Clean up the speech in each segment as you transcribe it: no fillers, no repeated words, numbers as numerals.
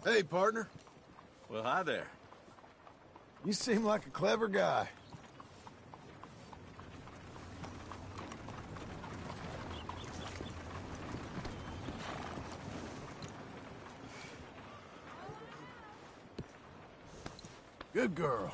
Hey, partner. Well, hi there. You seem like a clever guy. Good girl.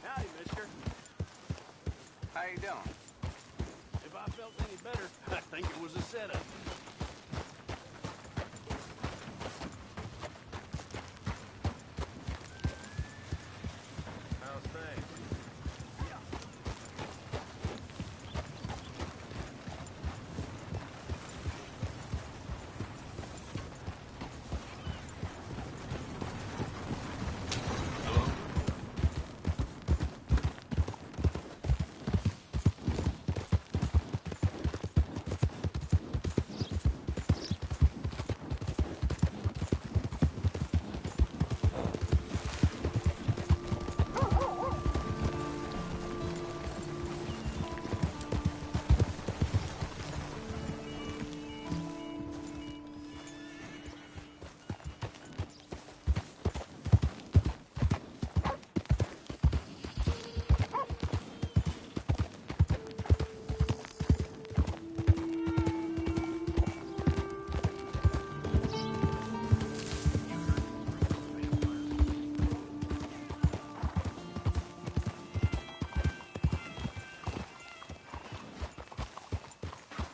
Howdy, mister. How you doing? If I felt any better, I think it was a setup. How's things?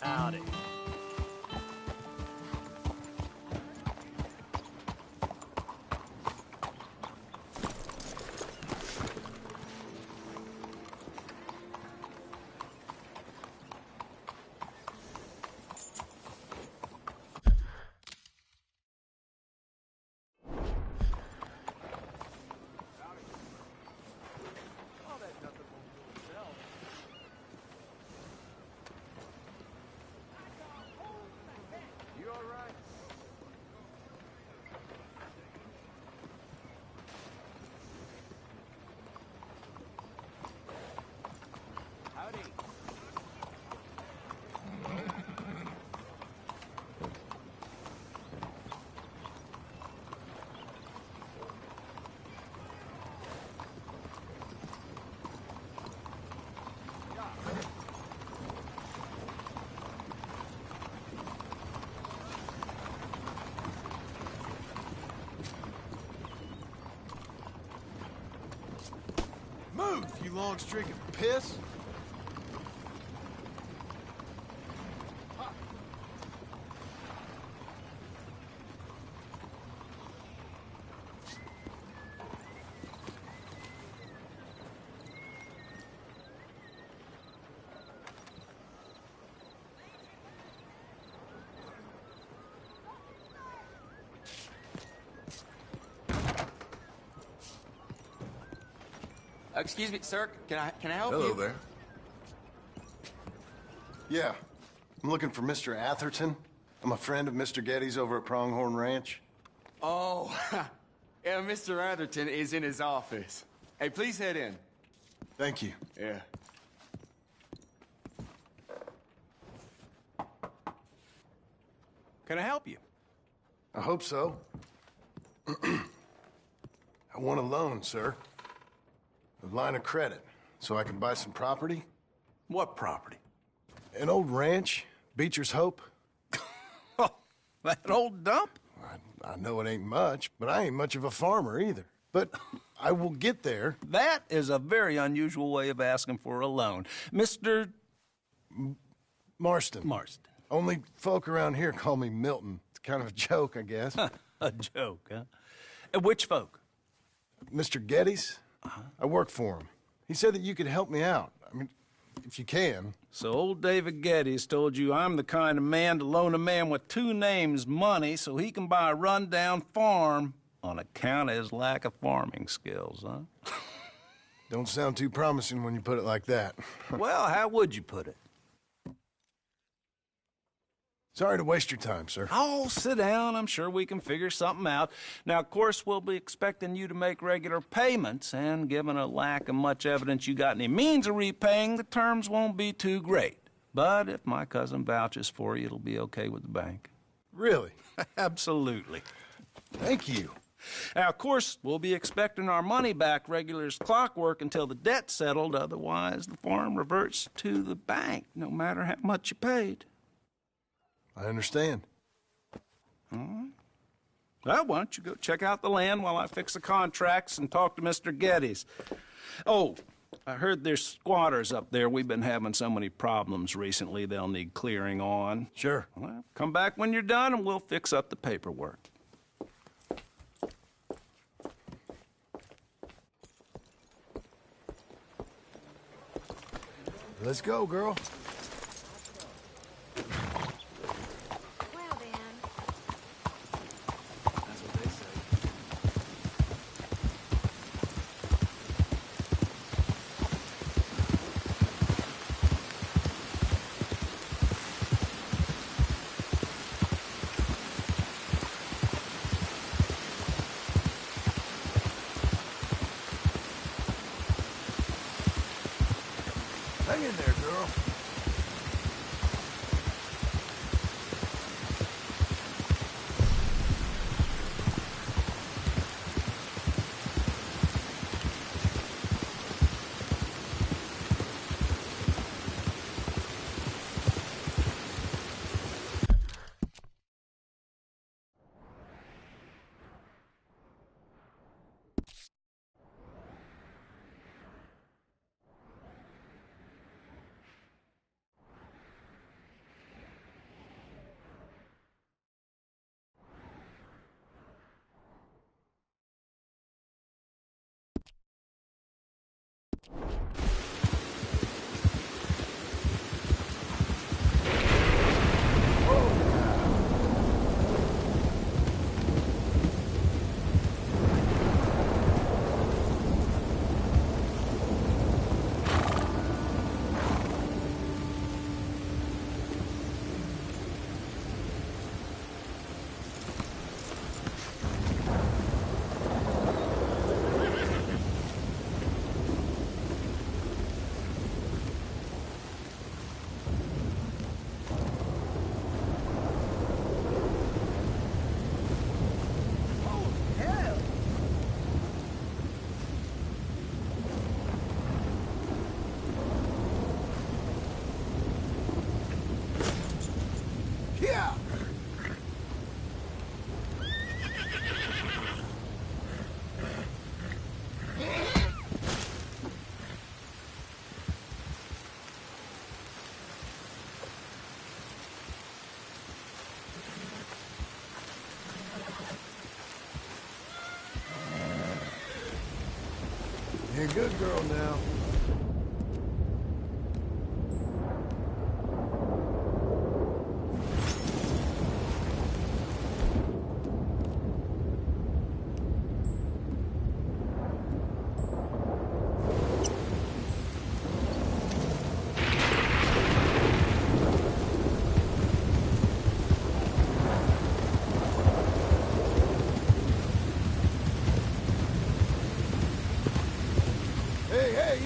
Howdy. You all right? Howdy. Move, you long streak of piss. Excuse me, sir. Can I help you? Hello there. Yeah, I'm looking for Mr. Atherton. I'm a friend of Mr. Getty's over at Pronghorn Ranch. Oh, yeah, Mr. Atherton is in his office. Hey, please head in. Thank you. Yeah. Can I help you? I hope so. I want a loan, sir. A line of credit, so I can buy some property. What property? An old ranch, Beecher's Hope. That old dump? I know it ain't much, but I ain't much of a farmer either. But I will get there. That is a very unusual way of asking for a loan. Mr. Marston. Marston. Only folk around here call me Milton. It's kind of a joke, I guess. A joke, huh? And which folk? Mr. Geddes? I work for him. He said that you could help me out. I mean, if you can. So old David Geddes told you I'm the kind of man to loan a man with two names money so he can buy a rundown farm on account of his lack of farming skills, huh? Don't sound too promising when you put it like that. Well, how would you put it? Sorry to waste your time, sir. Oh, sit down. I'm sure we can figure something out. Now, of course, we'll be expecting you to make regular payments, and given a lack of much evidence you got any means of repaying, the terms won't be too great. But if my cousin vouches for you, it'll be okay with the bank. Really? Absolutely. Thank you. Now, of course, we'll be expecting our money back regular as clockwork until the debt's settled. Otherwise, the farm reverts to the bank, no matter how much you paid. I understand. All right. Well, why don't you go check out the land while I fix the contracts and talk to Mr. Geddes. Oh, I heard there's squatters up there. We've been having so many problems recently, they'll need clearing on. Sure. Well, come back when you're done and we'll fix up the paperwork. Let's go, girl. Well, then. That's what they say. Hang in there, girl. Yeah. You're a good girl now. Hey,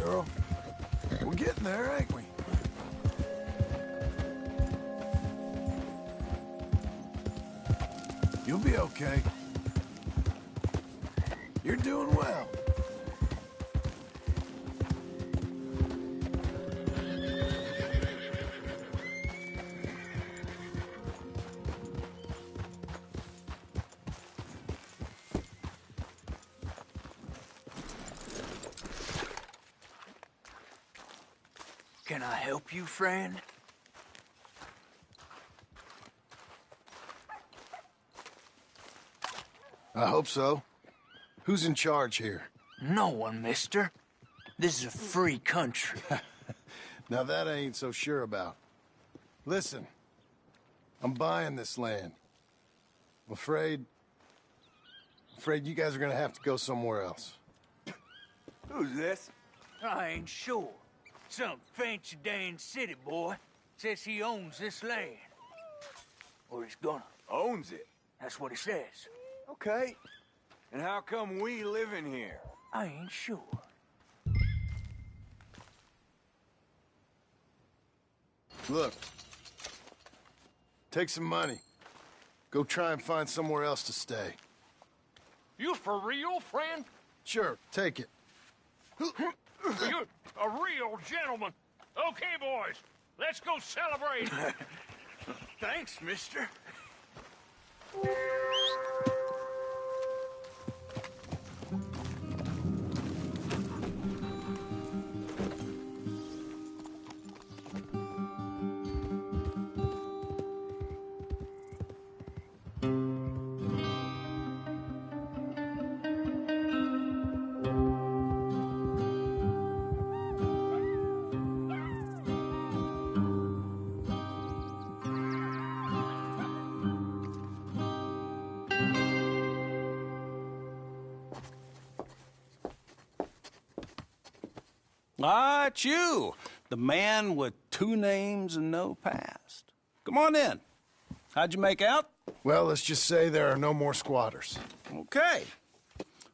girl. We're getting there, ain't we? You'll be okay. You're doing well. Can I help you, friend? I hope so. Who's in charge here? No one, mister. This is a free country. Now that I ain't so sure about. Listen, I'm buying this land. I'm afraid you guys are gonna have to go somewhere else. Who's this? I ain't sure. Some fancy Dan city boy says he owns this land. Or he's gonna. Owns it. That's what he says. Okay. And how come we live in here? I ain't sure. Look, take some money. Go try and find somewhere else to stay. You for real, friend? Sure, take it. You're a real gentleman. Okay, boys, let's go celebrate. Thanks, mister. Ah, it's you, the man with 2 names and no past. Come on in. How'd you make out? Well, let's just say there are no more squatters. Okay.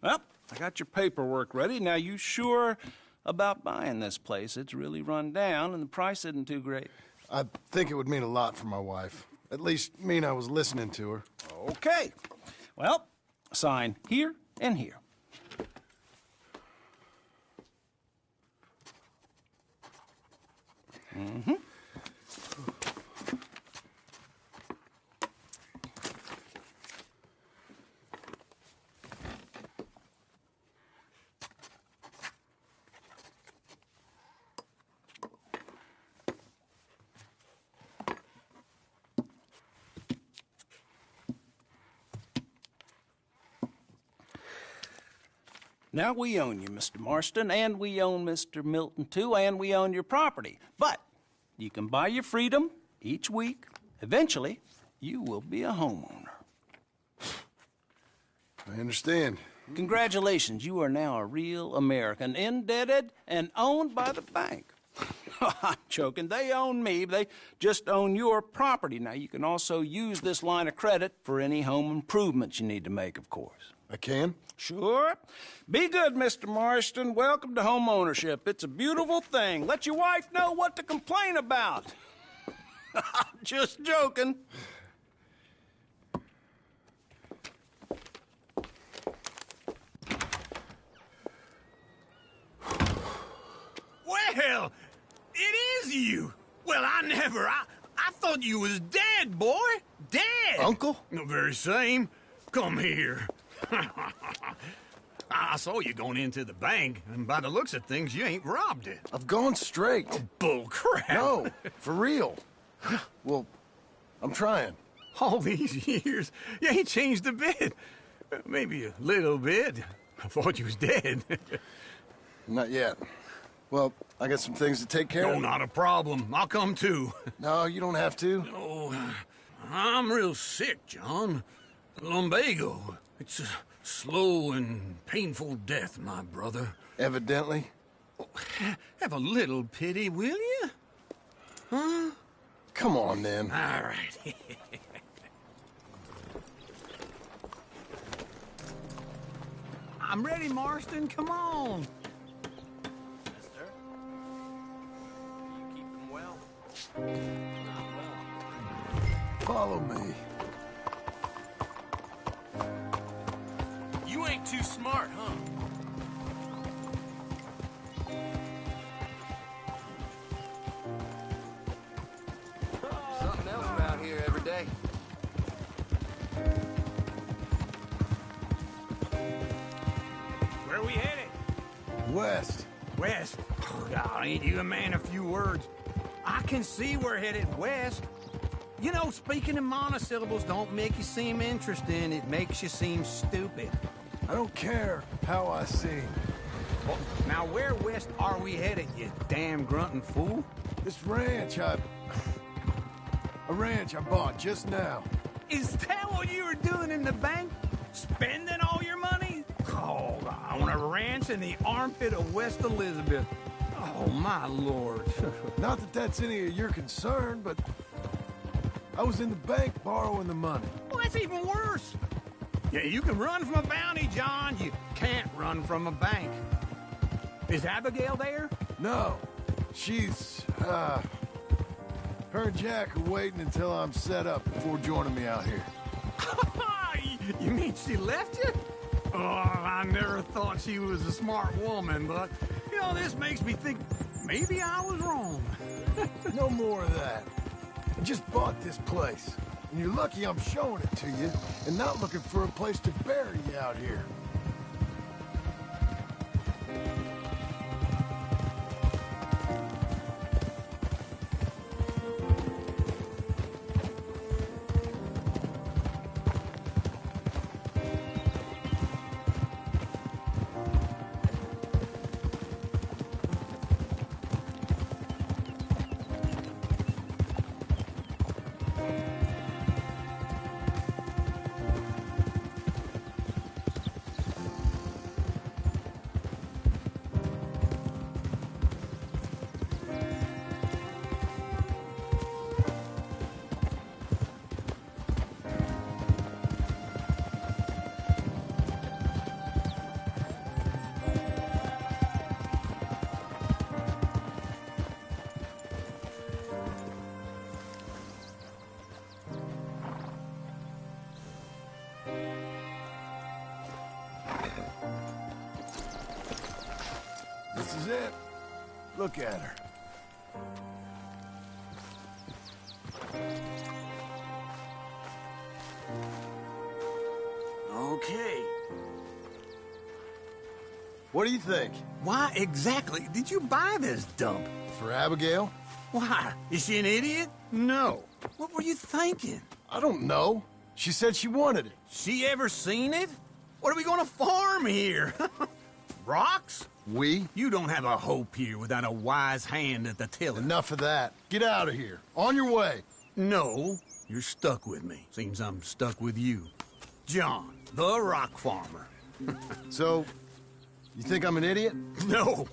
Well, I got your paperwork ready. Now, you sure about buying this place? It's really run down, and the price isn't too great. I think it would mean a lot for my wife. At least mean I was listening to her. Okay. Well, sign here and here. Mm-hmm. Now, we own you, Mr. Marston, and we own Mr. Milton, too, and we own your property. But you can buy your freedom each week. Eventually, you will be a homeowner. I understand. Congratulations, you are now a real American, indebted and owned by the bank. I'm joking. They own me. They just own your property. Now, you can also use this line of credit for any home improvements you need to make, of course. I can? Sure. Be good, Mr. Marston. Welcome to home ownership. It's a beautiful thing. Let your wife know what to complain about. Just joking. Well, it is you. Well, I thought you was dead, boy. Dead. Uncle? The very same. Come here. I saw you going into the bank, and by the looks of things, you ain't robbed it. I've gone straight. Bull crap. No, for real. Well, I'm trying. All these years, you ain't changed a bit. Maybe a little bit. I thought you was dead. Not yet. Well, I got some things to take care No, of. not a problem. I'll come too. No, you don't have to. Oh, I'm real sick, John. Lumbago. It's a slow and painful death, my brother. Evidently. Have a little pity, will you? Huh? Come on, then. All right. I'm ready, Marston. Come on. Mister? Follow me. You ain't too smart, huh? Something else around here every day. Where we headed? West. West? Oh, God, ain't you a man of few words? I can see we're headed west. You know, speaking in monosyllables don't make you seem interesting. It makes you seem stupid. I don't care how I sing. Well, now, where west are we headed, you damn grunting fool? This ranch a ranch I bought just now. Is that what you were doing in the bank? Spending all your money? Oh, on a ranch in the armpit of West Elizabeth. Oh, my lord. Not that that's any of your concern, but I was in the bank borrowing the money. Well, that's even worse. Yeah, you can run from a bounty, John. You can't run from a bank. Is Abigail there? No, she's, her and Jack are waiting until I'm set up before joining me out here. You mean she left you? Oh, I never thought she was a smart woman, but, you know, this makes me think maybe I was wrong. No more of that. I just bought this place, and you're lucky I'm showing it to you and not looking for a place to bury you out here. This is it. Look at her. Okay. What do you think? Why exactly did you buy this dump? For Abigail? Why? Is she an idiot? No. What were you thinking? I don't know. She said she wanted it. She ever seen it? What are we gonna farm here? Rocks? We? You don't have a hope here without a wise hand at the tiller. Enough of that. Get out of here. On your way. No, you're stuck with me. Seems I'm stuck with you. John, the rock farmer. So, you think I'm an idiot? No,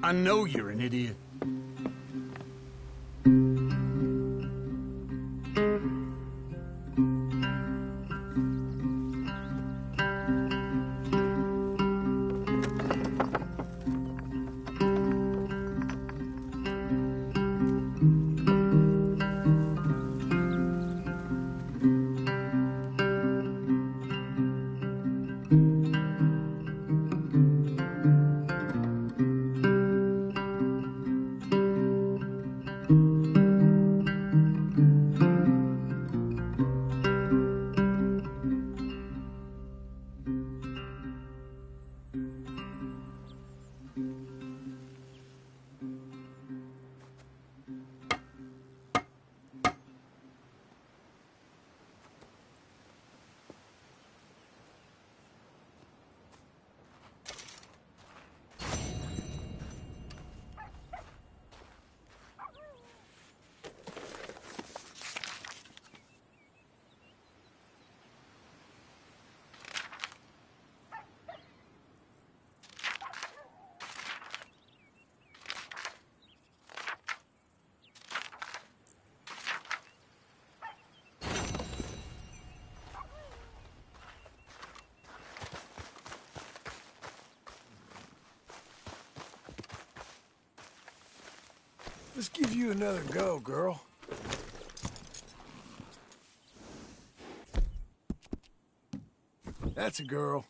I know you're an idiot. Let's give you another go, girl. That's a girl.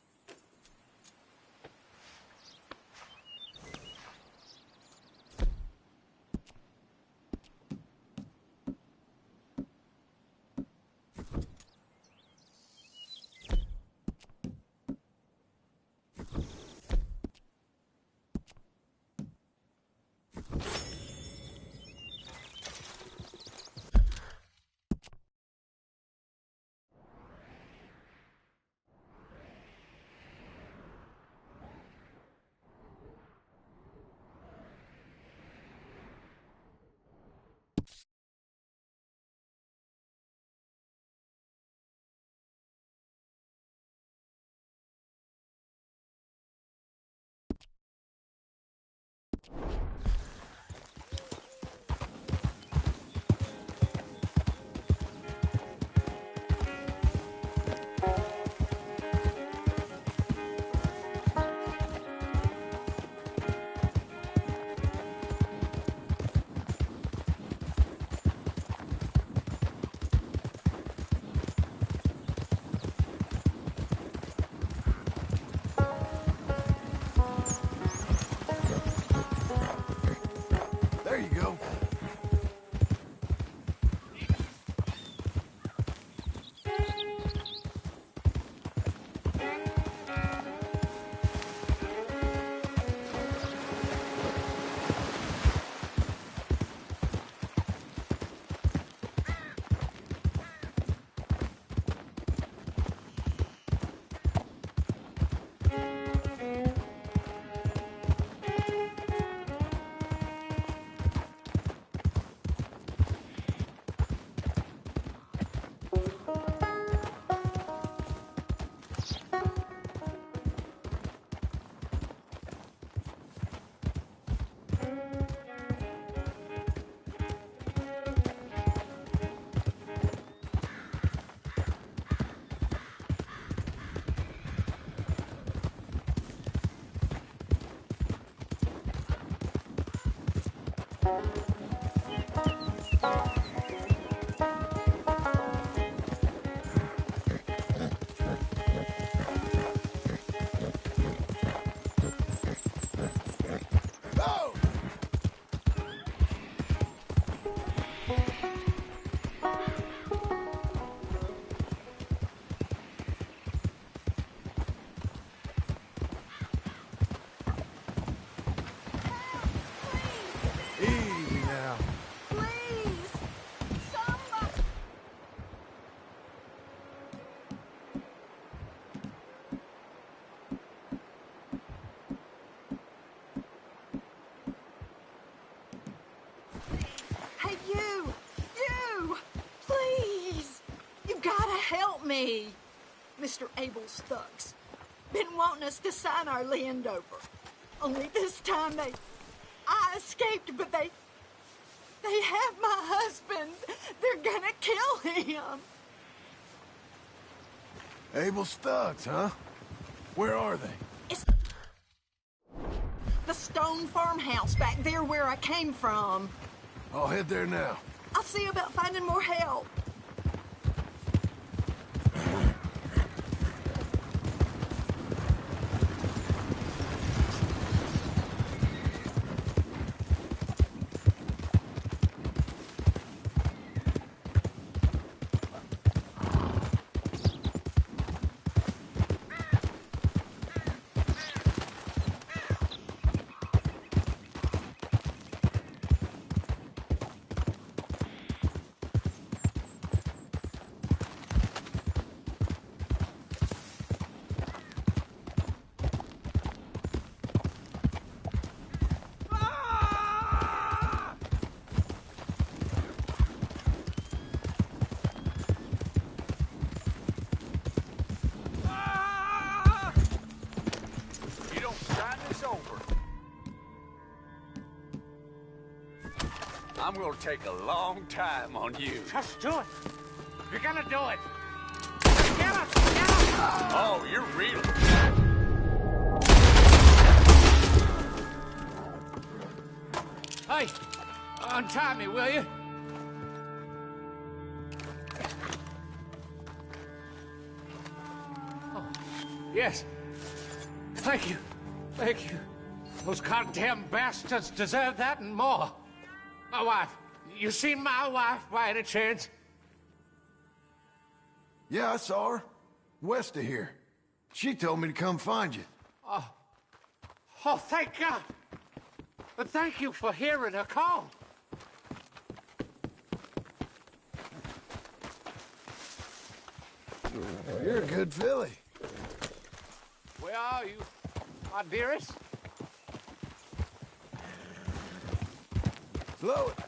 There you go. Go! Easy now. Please! Somebody! Hey, you! You! Please! You gotta help me! Mr. Abel Stucks. Been wanting us to sign our land over. Only this time I escaped, but they have my husband. They're gonna kill him. Abel Stucks, huh? Where are they? It's the stone farmhouse back there where I came from. I'll head there now. I'll see about finding more help. I'm gonna take a long time on you. Just do it. You're gonna do it. Get us! Get us! Oh, you're real. Hey! Untie me, will you? Oh, yes. Thank you. Thank you. Those goddamn bastards deserve that and more. My wife. You seen my wife by any chance? Yeah, I saw her. West of here. She told me to come find you. Oh, thank God. But thank you for hearing her call. You're a good filly. Where are you, my dearest? Slow it.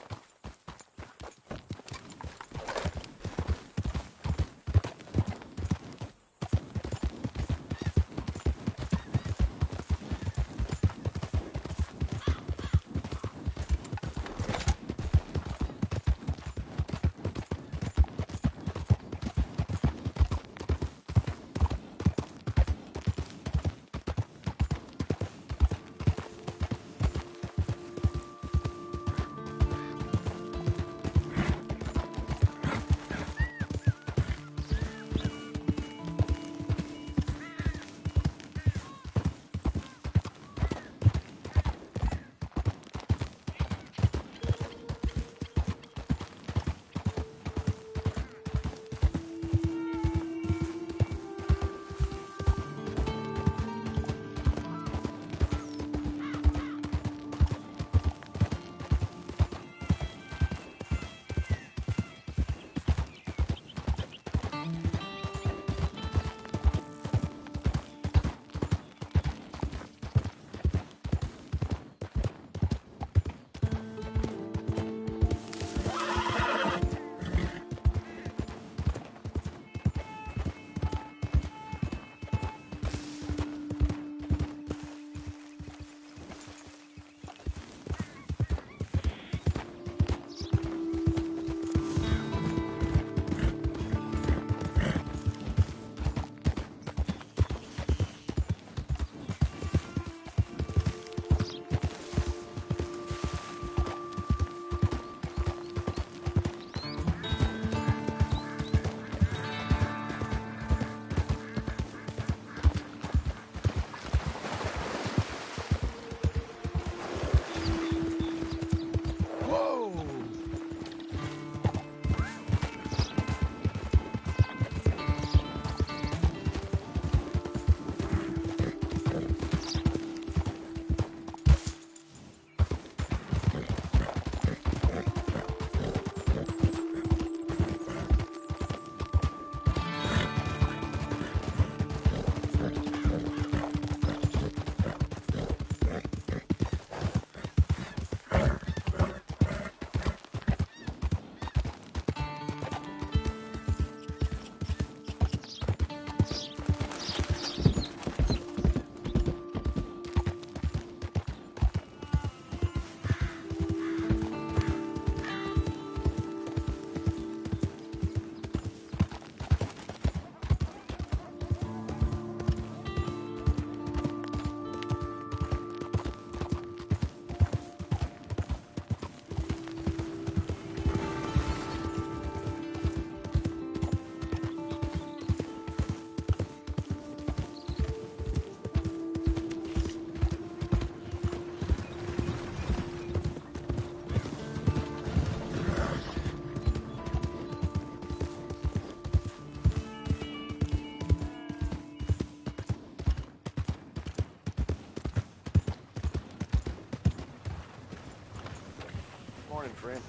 Morning, friend.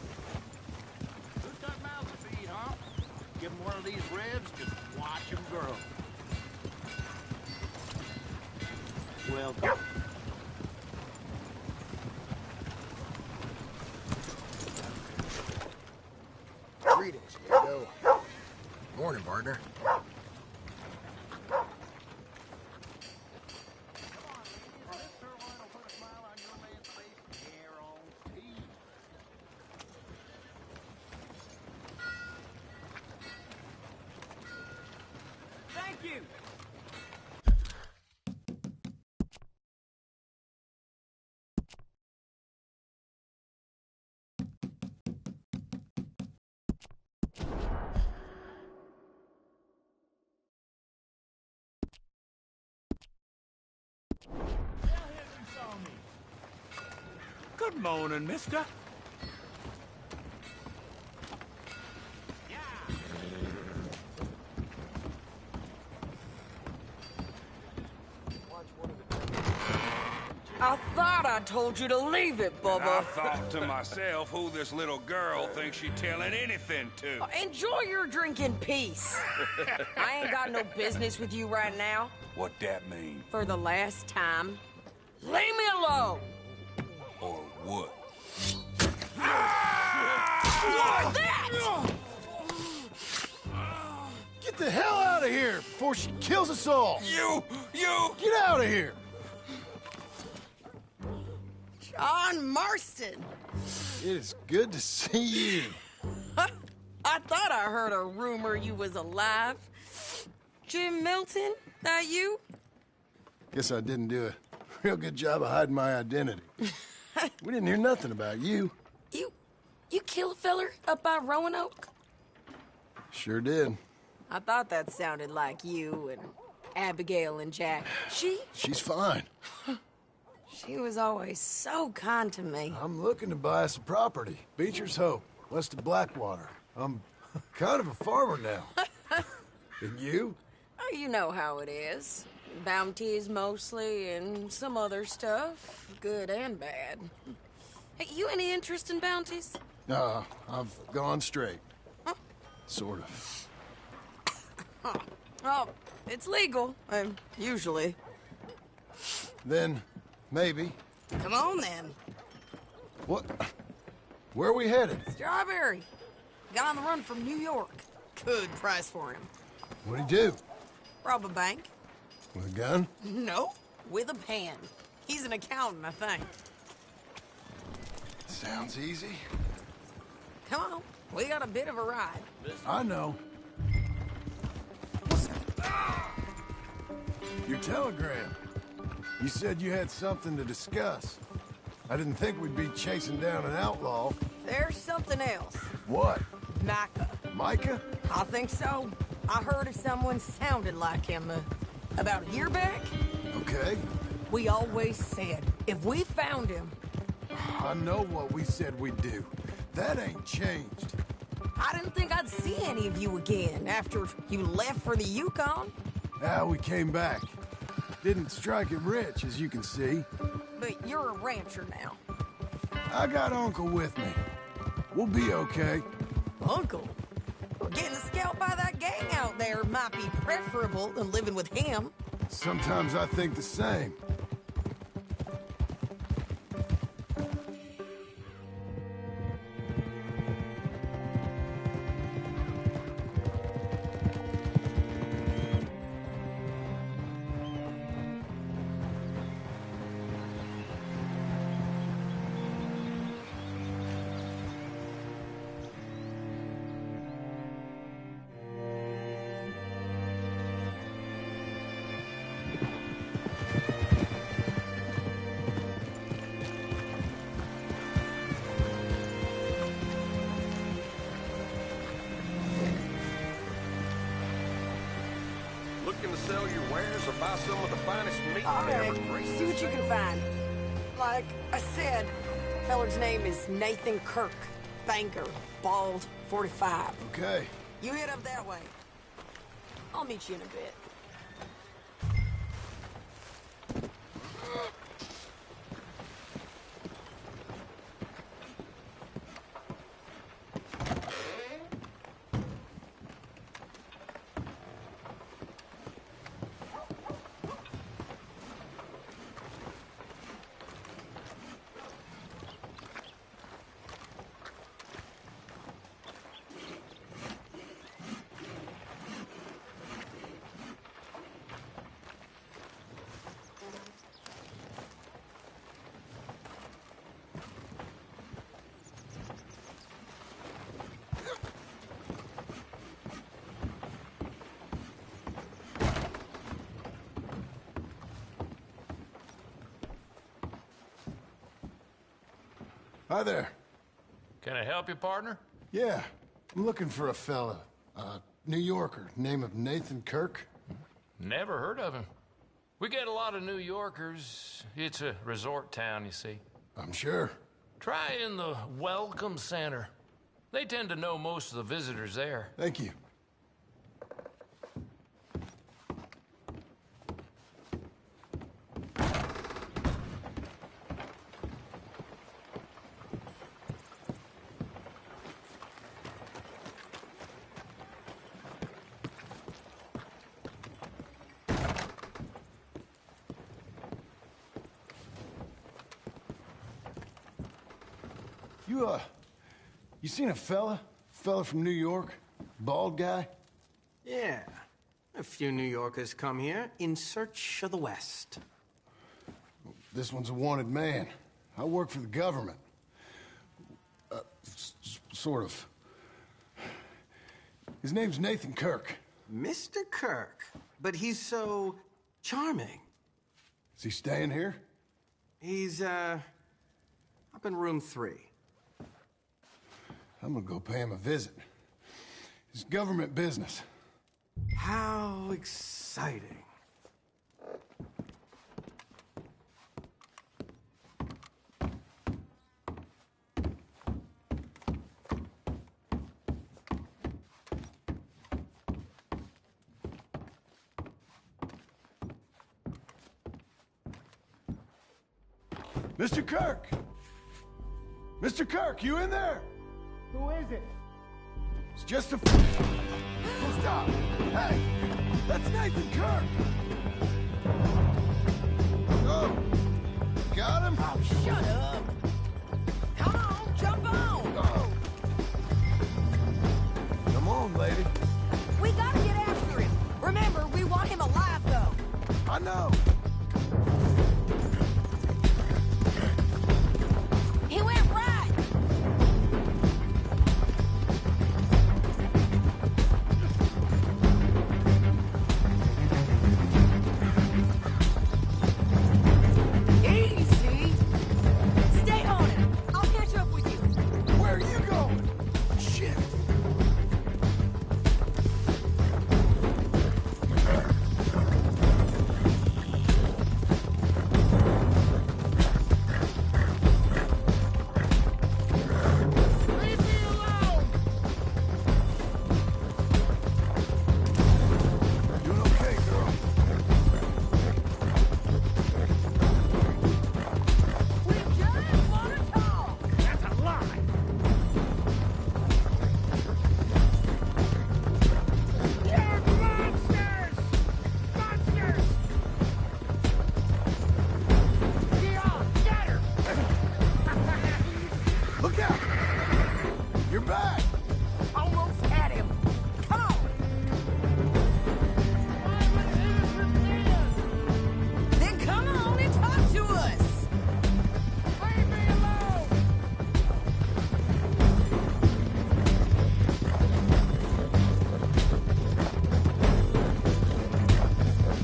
Who's got mouths to feed, huh? Give him one of these ribs, just watch him grow. Well done. Greetings, Diego. Morning, partner. Thank you! Good morning, mister. I thought I told you to leave it, Bubba. And I thought to myself who this little girl thinks she telling anything to. Enjoy your drink in peace. I ain't got no business with you right now. What that mean? For the last time, leave me alone. Or what? Like that! Get the hell out of here before she kills us all! You! Get out of here! John Marston. It is good to see you. I thought I heard a rumor you was alive. Jim Milton, that you? Guess I didn't do a real good job of hiding my identity. We didn't hear nothing about you. You killed a feller up by Roanoke? Sure did. I thought that sounded like you and Abigail and Jack. She's fine. She was always so kind to me. I'm looking to buy us a property. Beecher's Hope, west of Blackwater. I'm kind of a farmer now. And you? Oh, you know how it is. Bounties mostly, and some other stuff, good and bad. Hey, you any interest in bounties? I've gone straight. Huh? Sort of. Oh, it's legal, usually. Then, maybe. Come on, then. What? Where are we headed? Strawberry. Got on the run from New York. Good price for him. What'd he do? Rob a bank. With a gun? No, with a pen. He's an accountant, I think. Sounds easy. Come on, we got a bit of a ride. I know. Your telegram. You said you had something to discuss. I didn't think we'd be chasing down an outlaw. There's something else. What? Micah. Micah? I think so. I heard of someone sounded like him about a year back. Okay. We always said, if we found him... I know what we said we'd do. That ain't changed. I didn't think I'd see any of you again after you left for the Yukon. We came back. Didn't strike it rich, as you can see. But you're a rancher now. I got Uncle with me. We'll be okay. Uncle? Well, getting scalped by that gang out there might be preferable than living with him. Sometimes I think the same. Looking to sell your wares or buy some of the finest meat All ever right, graced see this what you can town? find. Like I said, feller's name is Nathan Kirk. Banker, bald, 45. Okay. You head up that way. I'll meet you in a bit. Hi there. Can I help you, partner? Yeah, I'm looking for a fella. New Yorker, name of Nathan Kirk. Never heard of him. We get a lot of New Yorkers. It's a resort town, you see. I'm sure. Try in the Welcome Center. They tend to know most of the visitors there. Thank you. You seen a fella? Fella from New York? Bald guy? Yeah. A few New Yorkers come here in search of the West. This one's a wanted man. I work for the government. Sort of. His name's Nathan Kirk. Mr. Kirk? But he's so charming. Is he staying here? He's, up in room 3. I'm gonna go pay him a visit. It's government business. How exciting. Mr. Kirk! Mr. Kirk, you in there? Who is it? It's just a... Oh, stop! Hey! That's Nathan Kirk! Oh! Got him? Oh, shut up! Come on, jump on! Oh! Come on, lady. We gotta get after him. Remember, we want him alive, though. I know. He went right. Easy. Stay on it. I'll catch up with you. Where are you going? Shit. Leave me alone! Doing okay, girl. We just want to talk. That's a lie! You're monsters! Monsters! Leon, get her! Look out! You're back! Almost had him. Come on. I'm an innocent man! Then come on and talk to us. Leave me alone!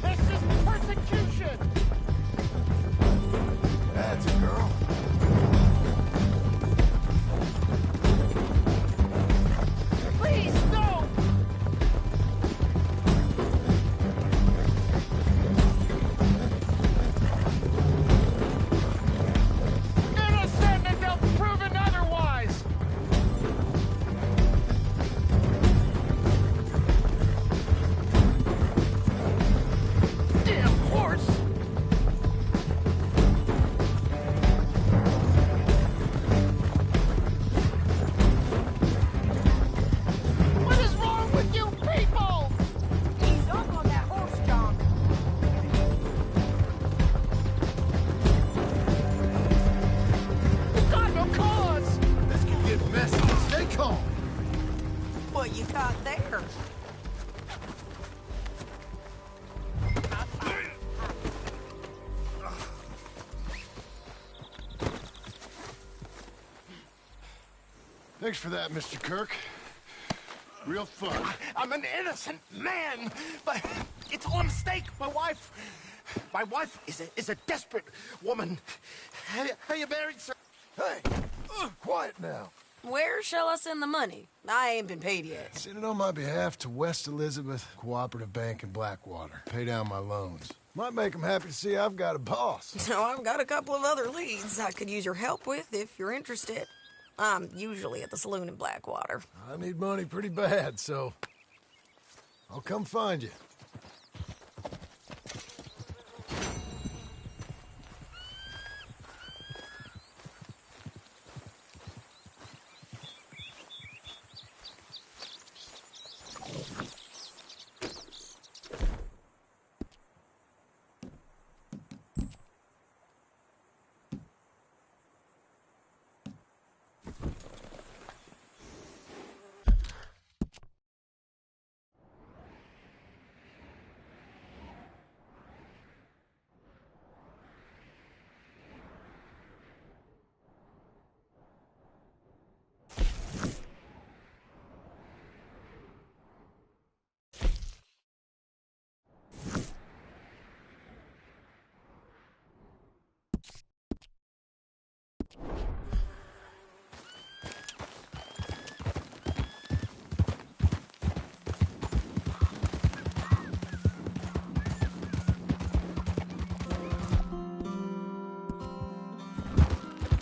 This is persecution! That's a girl. Please, no! Innocent until proven otherwise! Damn horse! What is wrong with you people? Ease up on that horse, John. You got no cause! This can get messy. Stay calm. What you got there? Thanks for that, Mr. Kirk. Real fun. I'm an innocent man, but it's all a mistake. My wife is a desperate woman. How you married, sir? Hey, quiet now. Where shall I send the money? I ain't been paid yet. Send it on my behalf to West Elizabeth Cooperative Bank in Blackwater. Pay down my loans. Might make them happy to see I've got a boss. So I've got a couple of other leads I could use your help with if you're interested. I'm usually at the saloon in Blackwater. I need money pretty bad, so I'll come find you.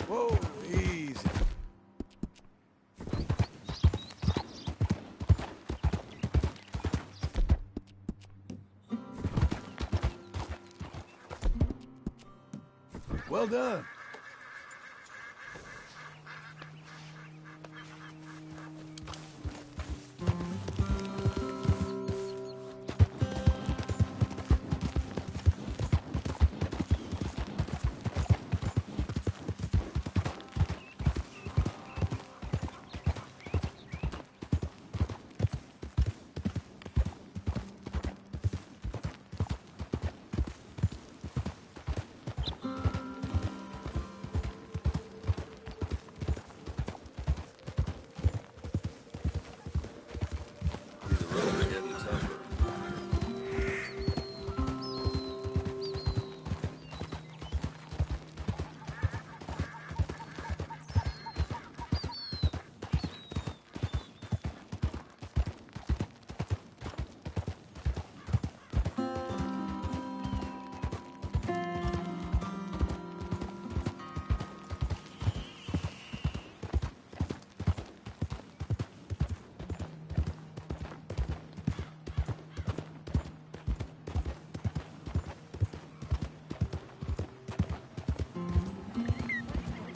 Whoa, easy. Well done.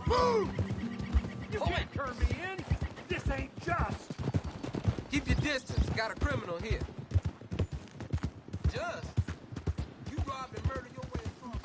Move! You can't turn me in. This ain't just. Keep your distance. Got a criminal here. Just? You robbed and murdered your way across.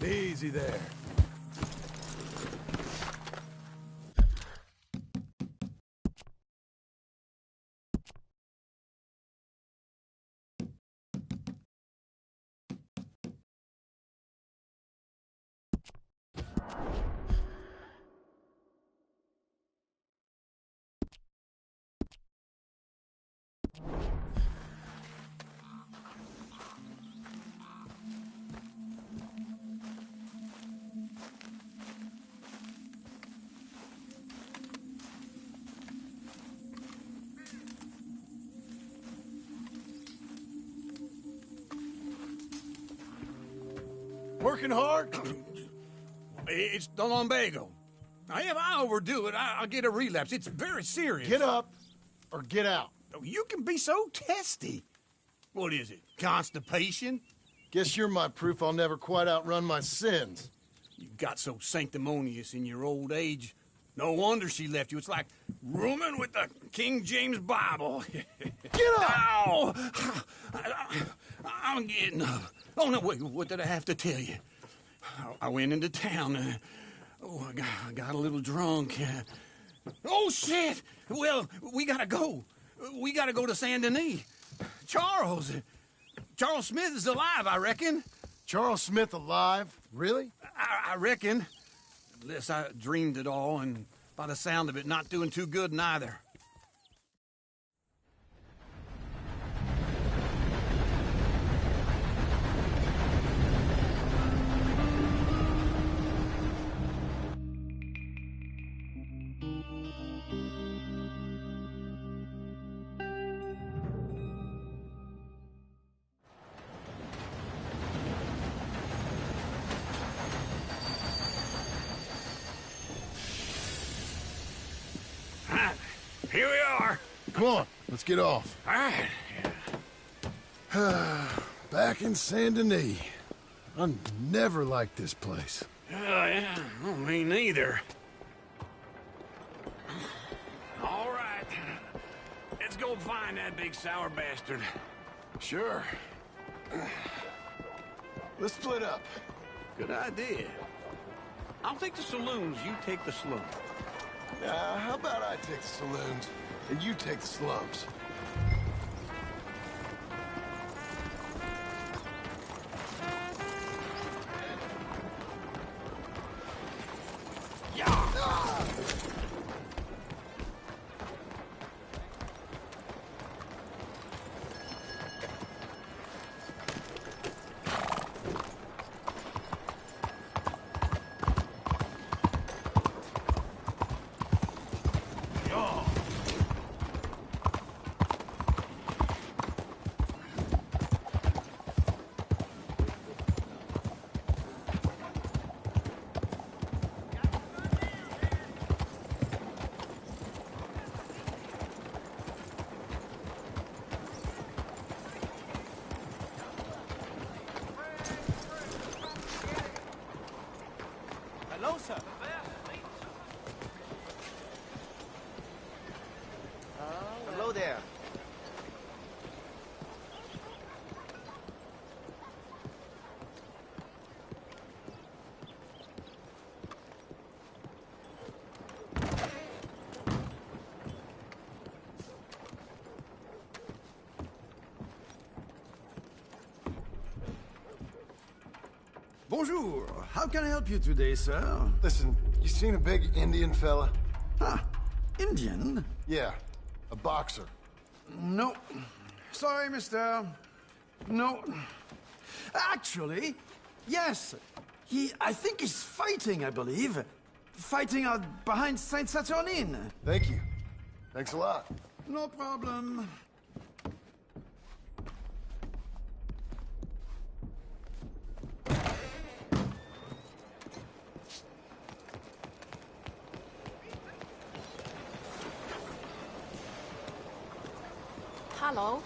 Easy there. Working hard? It's the lumbago. Now, if I overdo it, I'll get a relapse. It's very serious. Get up or get out. You can be so testy. What is it, constipation? Guess you're my proof I'll never quite outrun my sins. You got so sanctimonious in your old age. No wonder she left you. It's like rooming with the King James Bible. Get up! Ow! I'm getting up. Oh, no, wait, what did I have to tell you? I went into town. I got a little drunk. Oh, shit! Well, we gotta go. We gotta go to Saint Denis. Charles Smith is alive, I reckon. Charles Smith alive? Really? I reckon. Unless I dreamed it all, and by the sound of it, not doing too good neither. Here we are. Come on, let's get off. All right. Back in Saint Denis. I never liked this place. Yeah, well, me neither. All right. Let's go find that big sour bastard. Sure. Let's split up. Good idea. I'll take the saloons, you take the slums. How about I take the saloons and you take the slums? Hello, sir. Hello there. Bonjour. How can I help you today, sir? Listen, you seen a big Indian fella? Ah, Indian? Yeah, a boxer. No. Sorry, mister. No. Actually, yes. I think he's fighting, I believe. Fighting out behind Saint Saturnine. Thank you. Thanks a lot. No problem. Hello.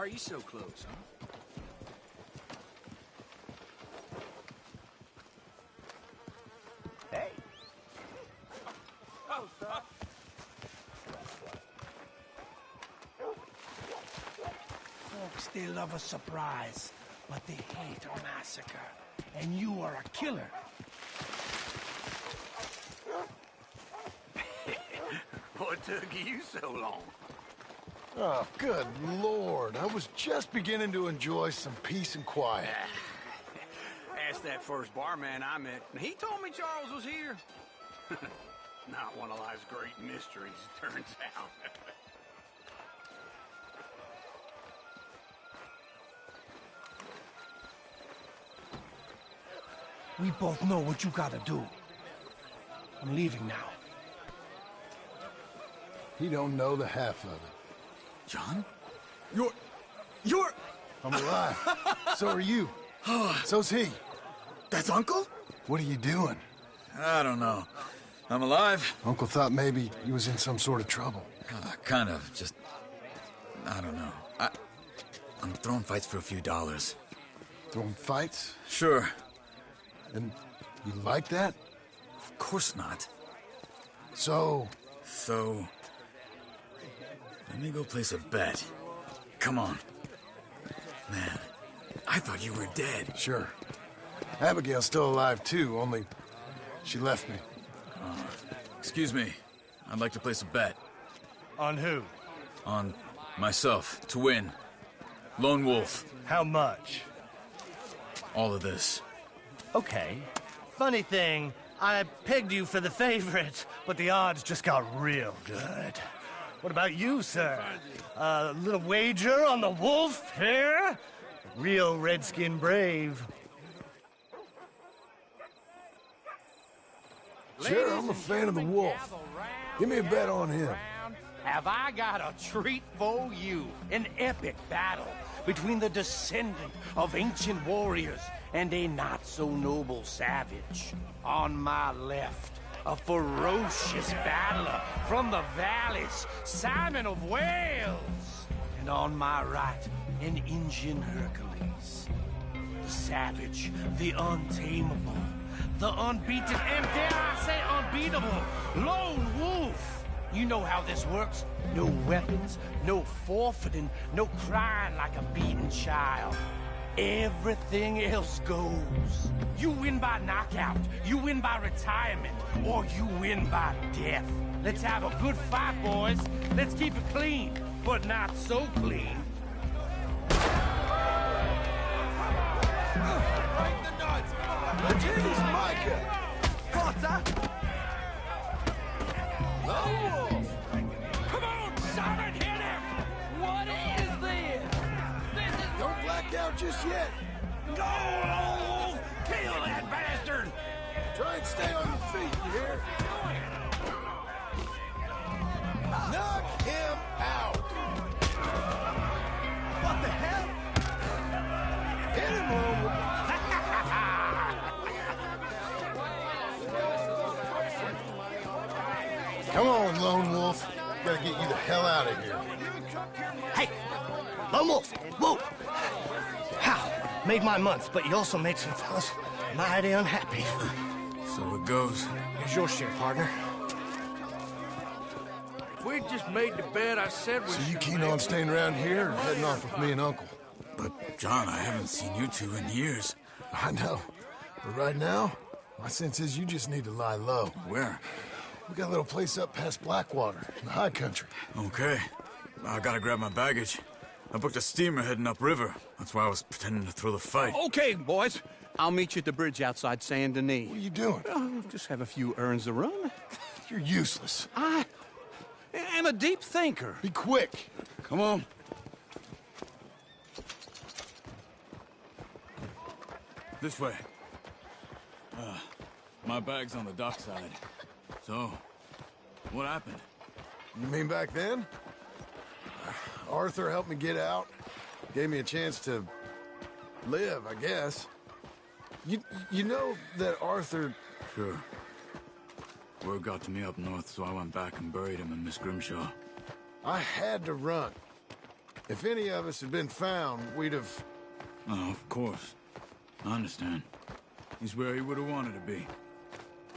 are you so close, huh? Hey. Oh, son. Folks, they love a surprise, but they hate a massacre. And you are a killer. What took you so long? Oh, good Lord. I was just beginning to enjoy some peace and quiet. Asked that first barman I met, and he told me Charles was here. Not one of life's great mysteries, it turns out. We both know what you gotta do. I'm leaving now. He don't know the half of it. John? You're... I'm alive. So are you. So's he. That's Uncle? What are you doing? I don't know. I'm alive. Uncle thought maybe he was in some sort of trouble. Kind of. Just... I don't know. I'm throwing fights for a few dollars. Throwing fights? Sure. And you like that? Of course not. So... Let me go place a bet. Come on. Man, I thought you were dead. Sure. Abigail's still alive, too, only she left me. Excuse me. I'd like to place a bet. On who? On myself, to win. Lone Wolf. How much? All of this. Okay. Funny thing, I pegged you for the favorite, but the odds just got real good. What about you, sir? A little wager on the wolf here? Real redskin brave. Sure, I'm a fan of the wolf. Give me a bet on him. Have I got a treat for you? An epic battle between the descendant of ancient warriors and a not-so-noble savage. On my left, a ferocious battler from the valleys, Simon of Wales. And on my right, an Indian Hercules. The savage, the untamable, the unbeaten, and dare I say unbeatable, Lone Wolf. You know how this works. No weapons, no forfeiting, no crying like a beaten child. Everything else goes. You win by knockout, you win by retirement, or you win by death. Let's have a good fight, boys. Let's keep it clean, but not so clean. Break the nuts! Attorney's Micah! Potter! Lone Wolf! Come on, Simon, hit him! What is this? This is... Don't black out just yet. Go, Lone Wolf! Kill that bastard! Try and stay on your feet, you hear? Knock him out! What the hell? Hit him, Lone Wolf! Come on, Lone Wolf. Gotta get you the hell out of here. Hey, Lone Wolf, whoa! How? Made my month, but you also made some fellas mighty unhappy. So it goes. Here's your share, partner. If we just made the bed, I said we So you keen on staying around here or heading off with me and Uncle? But, John, I haven't seen you two in years. I know. But right now, my sense is you just need to lie low. Where? We got a little place up past Blackwater, in the high country. Okay. I gotta grab my baggage. I booked a steamer heading upriver. That's why I was pretending to throw the fight. Okay, boys. I'll meet you at the bridge outside Saint Denis. What are you doing? Just have a few errands to run. You're useless. I am a deep thinker. Be quick. Come on. This way. My bag's on the dockside. So, what happened? You mean back then? Arthur helped me get out. Gave me a chance to live, I guess. You know that Arthur... Sure. Word got to me up north, so I went back and buried him in Miss Grimshaw. I had to run. If any of us had been found, we'd have... Oh, of course. I understand. He's where he would have wanted to be.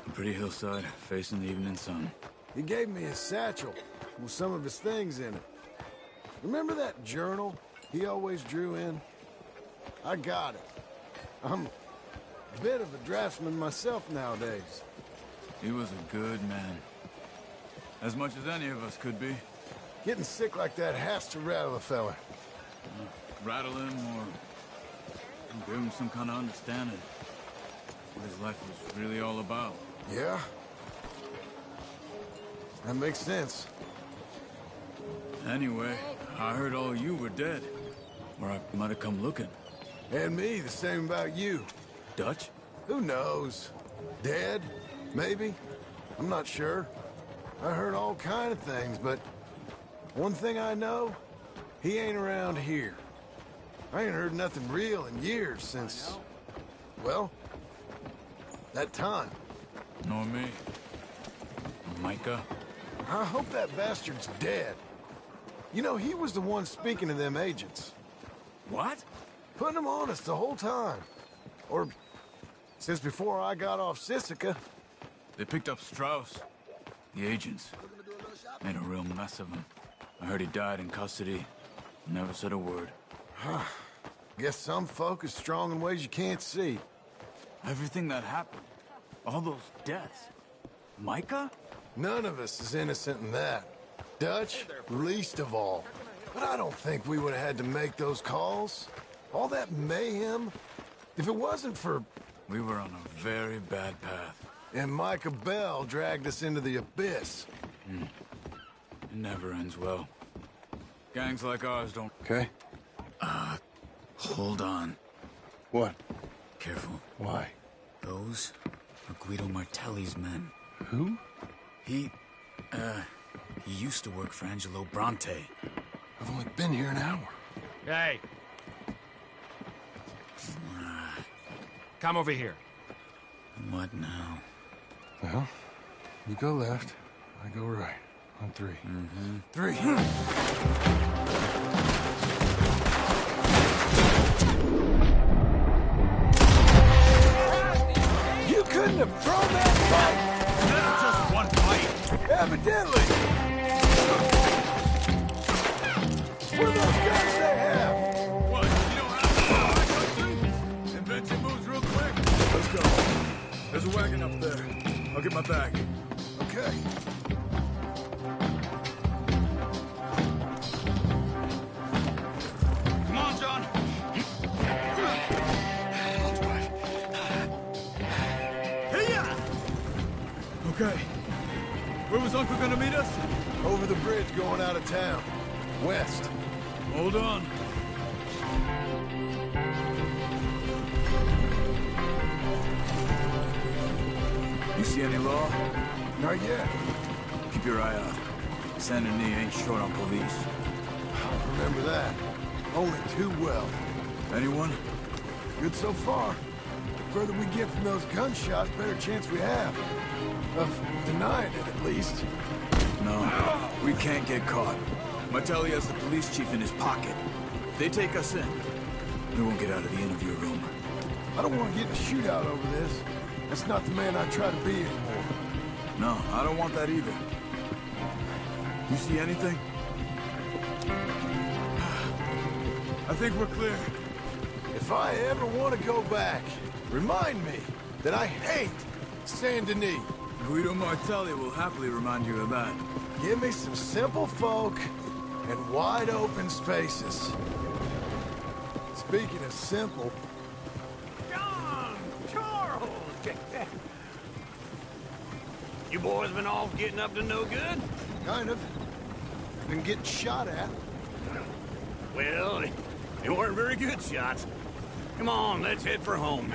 A pretty hillside, facing the evening sun. He gave me his satchel with some of his things in it. Remember that journal he always drew in? I got it. I'm a bit of a draftsman myself nowadays. He was a good man. As much as any of us could be. Getting sick like that has to rattle a fella. Rattle him or give him some kind of understanding. What his life was really all about. Yeah? That makes sense. Anyway, I heard all you were dead. Or I might have come looking. And me, the same about you. Dutch? Who knows? Dead? Maybe? I'm not sure. I heard all kind of things, but one thing I know, he ain't around here. I ain't heard nothing real in years since, well, that time. Nor me. Micah? I hope that bastard's dead. You know, he was the one speaking to them agents. What? Putting them on us the whole time. Or since before I got off Sisika. They picked up Strauss. The agents. Made a real mess of him. I heard he died in custody. Never said a word. Guess some folk is strong in ways you can't see. Everything that happened. All those deaths. Micah? None of us is innocent in that. Dutch, least of all. But I don't think we would have had to make those calls. All that mayhem. If it wasn't for... We were on a very bad path. And Micah Bell dragged us into the abyss. It never ends well. Gangs like ours don't... Okay. Hold on. What? Careful. Why? Those are Guido Martelli's men. Who? He used to work for Angelo Bronte. I've only been here an hour. Hey. Come over here. What now? Well, you go left, I go right. On three. Mm-hmm. 3. You couldn't have thrown that fight! Just one fight. Evidently! What are those guns they have? What? You don't have to invent your moves real quick. Let's go. There's a wagon up there. I'll get my bag. Okay. Come on, John. Okay. Where was Uncle gonna meet us? Over the bridge going out of town. West. Hold on. You see any law? Not yet. Keep your eye out. Saint Denis ain't short on police. I remember that. Only too well. Anyone? Good so far. The further we get from those gunshots, better chance we have. Of denying it, at least. No, we can't get caught. Martelli has the police chief in his pocket. If they take us in, we won't get out of the interview room. I don't want to get in a shootout over this. That's not the man I try to be anymore. No, I don't want that either. You see anything? I think we're clear. If I ever want to go back, remind me that I hate Saint Denis. Guido Martelli will happily remind you of that. Give me some simple folk and wide open spaces. Speaking of simple... John! Charles! You boys been off getting up to no good? Kind of. Been getting shot at. Well, they weren't very good shots. Come on, let's head for home.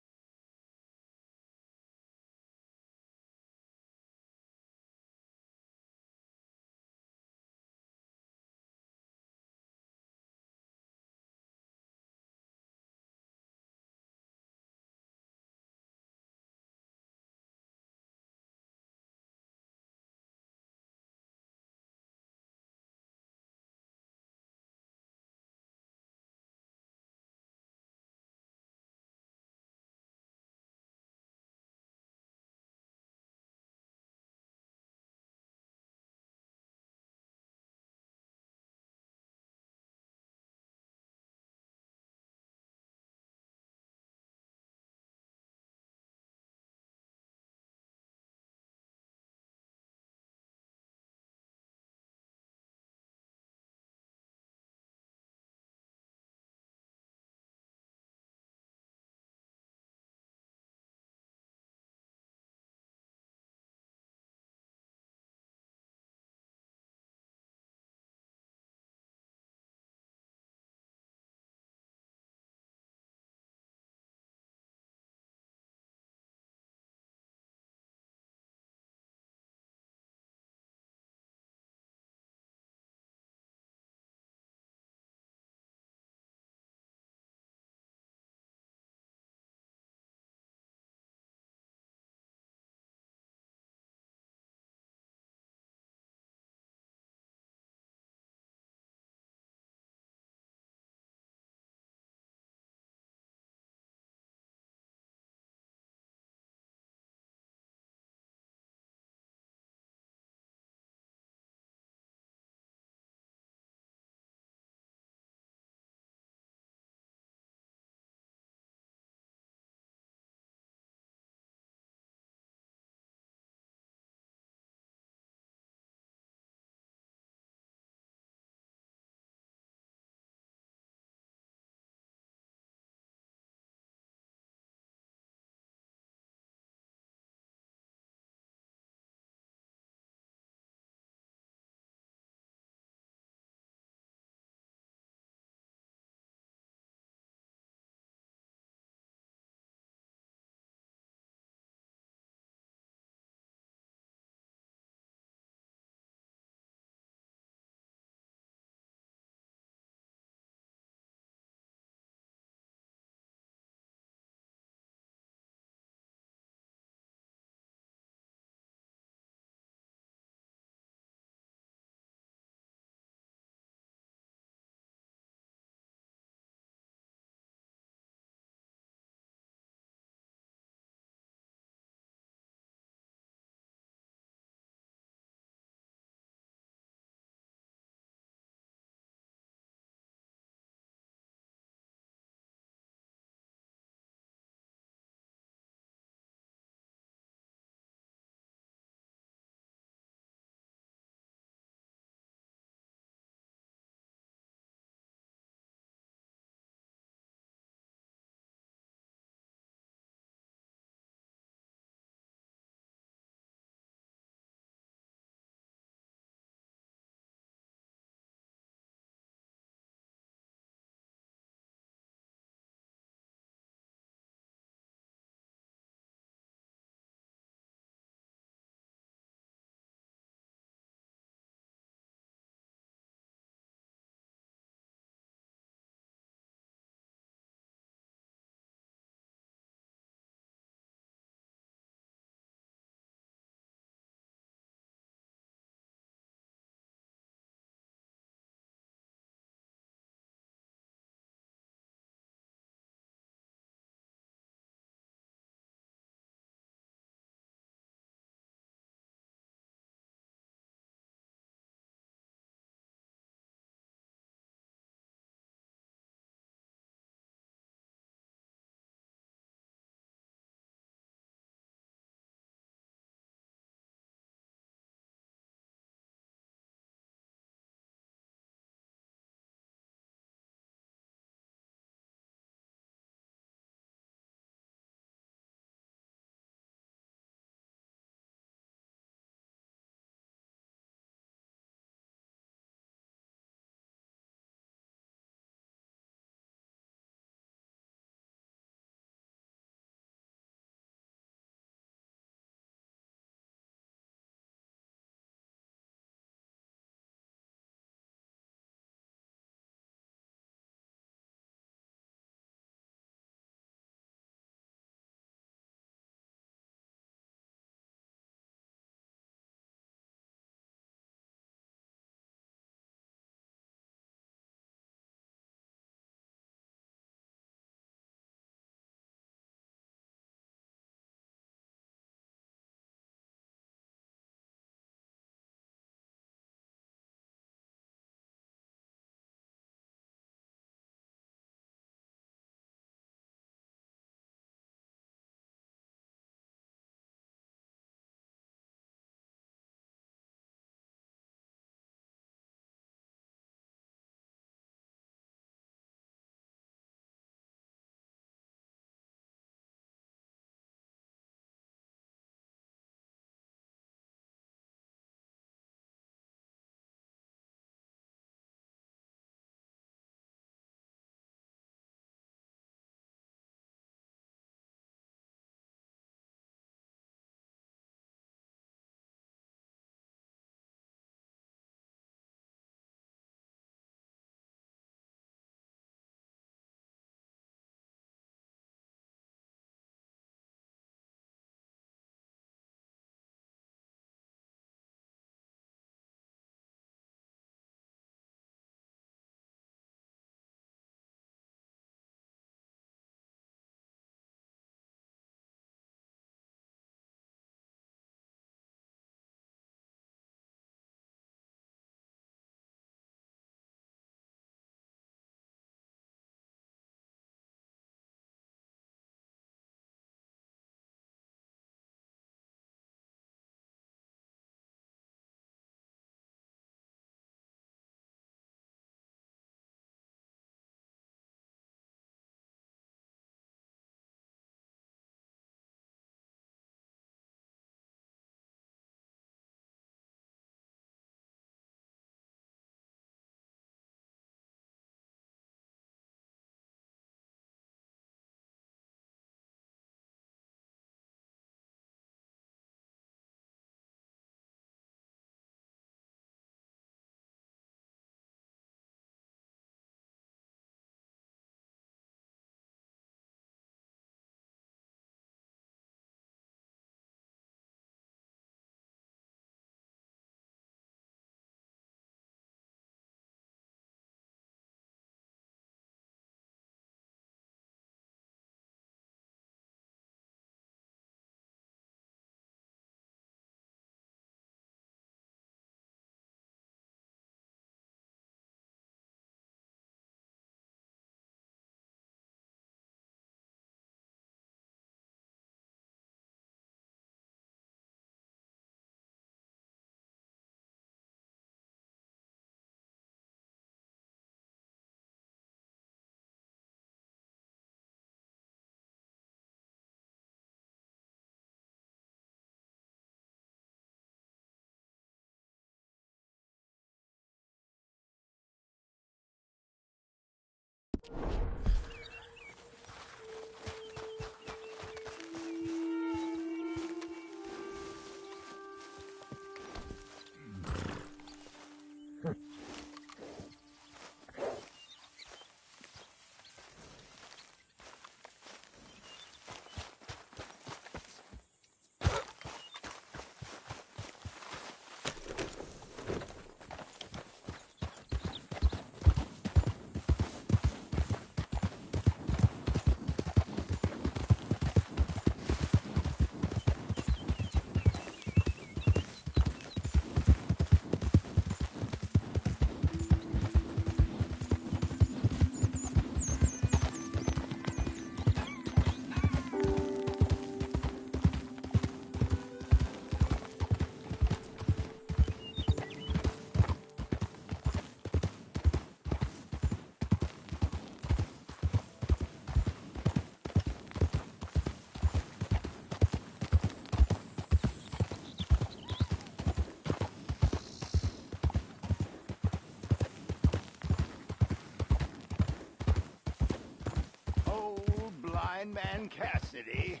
Blind Man Cassidy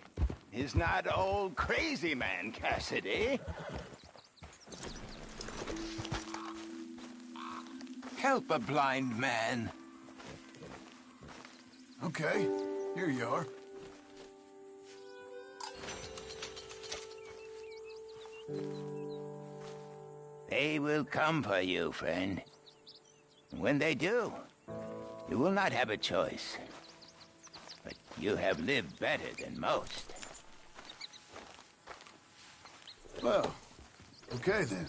is not old crazy man Cassidy. Help a blind man. Okay, here you are. They will come for you, friend. When they do, you will not have a choice. But you have lived better than most. Well, okay then.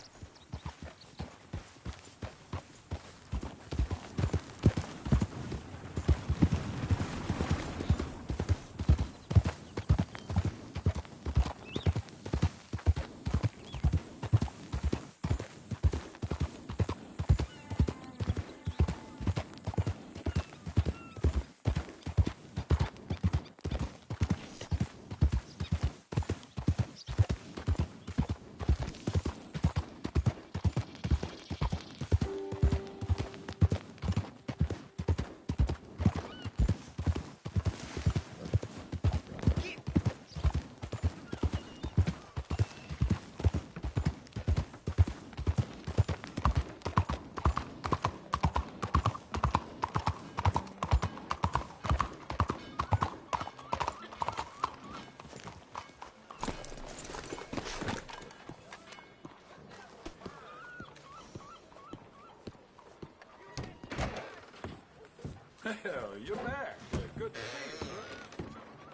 Hell, you're back. Good to see you.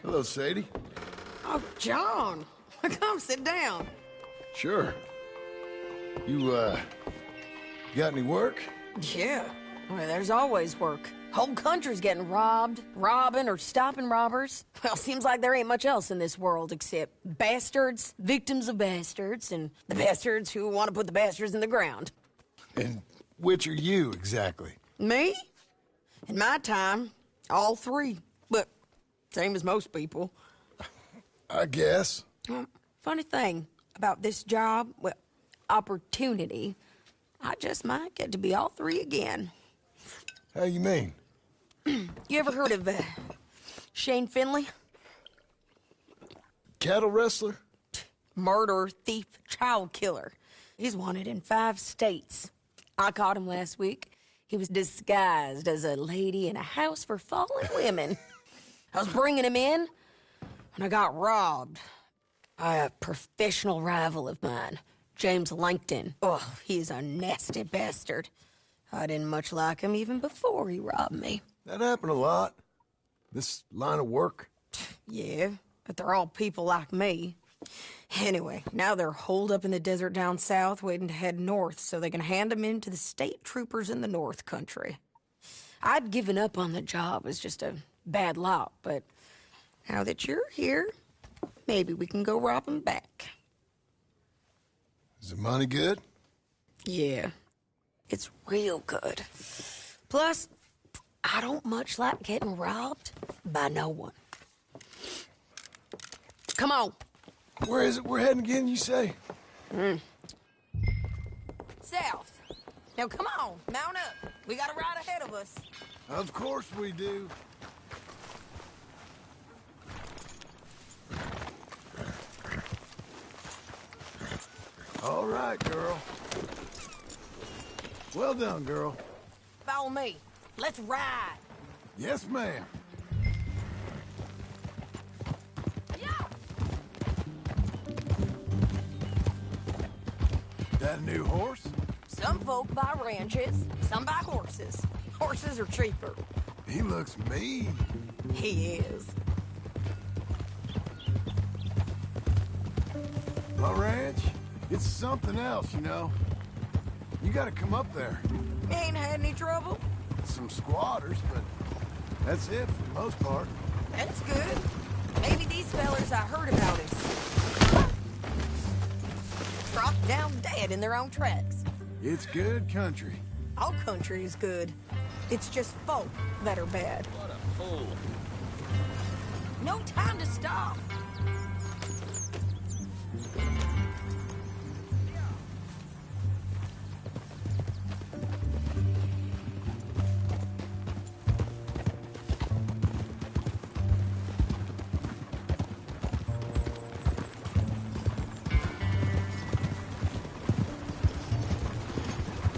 Hello, Sadie. Oh, John. Come sit down. Sure. You got any work? Yeah. Well, there's always work. Whole country's getting robbed, robbing, or stopping robbers. Well, seems like there ain't much else in this world except bastards, victims of bastards, and the bastards who want to put the bastards in the ground. And which are you, exactly? Me? In my time, all three. But same as most people. I guess. Funny thing about this job, well, opportunity, I just might get to be all three again. How you mean? You ever heard of Shane Finley? Cattle wrestler? Murderer, thief, child killer. He's wanted in 5 states. I caught him last week. He was disguised as a lady in a house for fallen women. I was bringing him in, and I got robbed by a professional rival of mine, James Langton. Oh, he's a nasty bastard. I didn't much like him even before he robbed me. That happened a lot. This line of work. Yeah, but they're all people like me. Anyway, now they're holed up in the desert down south, waiting to head north so they can hand them in to the state troopers in the north country. I'd given up on the job as just a bad lot, but now that you're here, maybe we can go rob them back. Is the money good? Yeah, it's real good. Plus, I don't much like getting robbed by no one. Come on. Where is it we're heading again, you say? South. Now come on, mount up. We got a ride ahead of us. Of course we do. All right, girl. Well done, girl. Follow me. Let's ride. Yes, ma'am. That a new horse? Some folk buy ranches, some buy horses. Horses are cheaper. He looks mean. He is. My ranch, it's something else, you know. You gotta come up there. Ain't had any trouble? Some squatters, but that's it for the most part. That's good. Maybe these fellers I heard about is dropped down dead in their own tracks. It's good country. All country is good. It's just folk that are bad. What a fool. No time to stop.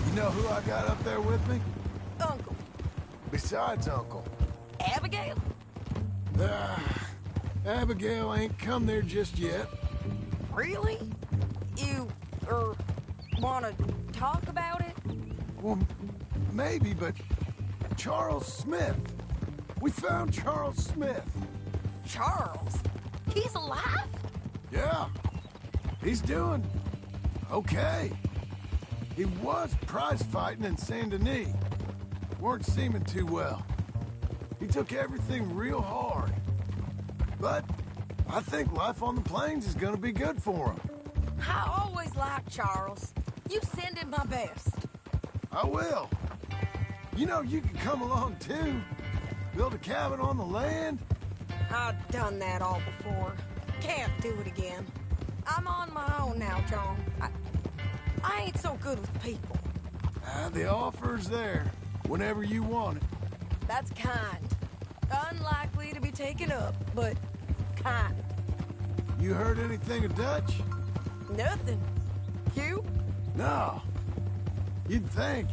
You know who I got up there with me? Uncle. Besides Uncle. Abigail? Abigail ain't come there just yet. Really? You, wanna talk about it? Well, maybe, but Charles Smith. We found Charles Smith. Charles? He's alive? Yeah. He's doing okay. He was prize fighting in Saint Denis. Weren't seeming too well. He took everything real hard. But I think life on the plains is gonna be good for him. I always liked Charles. You send him my best. I will. You know, you can come along too. Build a cabin on the land. I've done that all before. Can't do it again. I'm on my own now, John. I ain't so good with people. The offer's there whenever you want it. That's kind. Unlikely to be taken up, but kind. You heard anything of Dutch? Nothing. You? No. You'd think.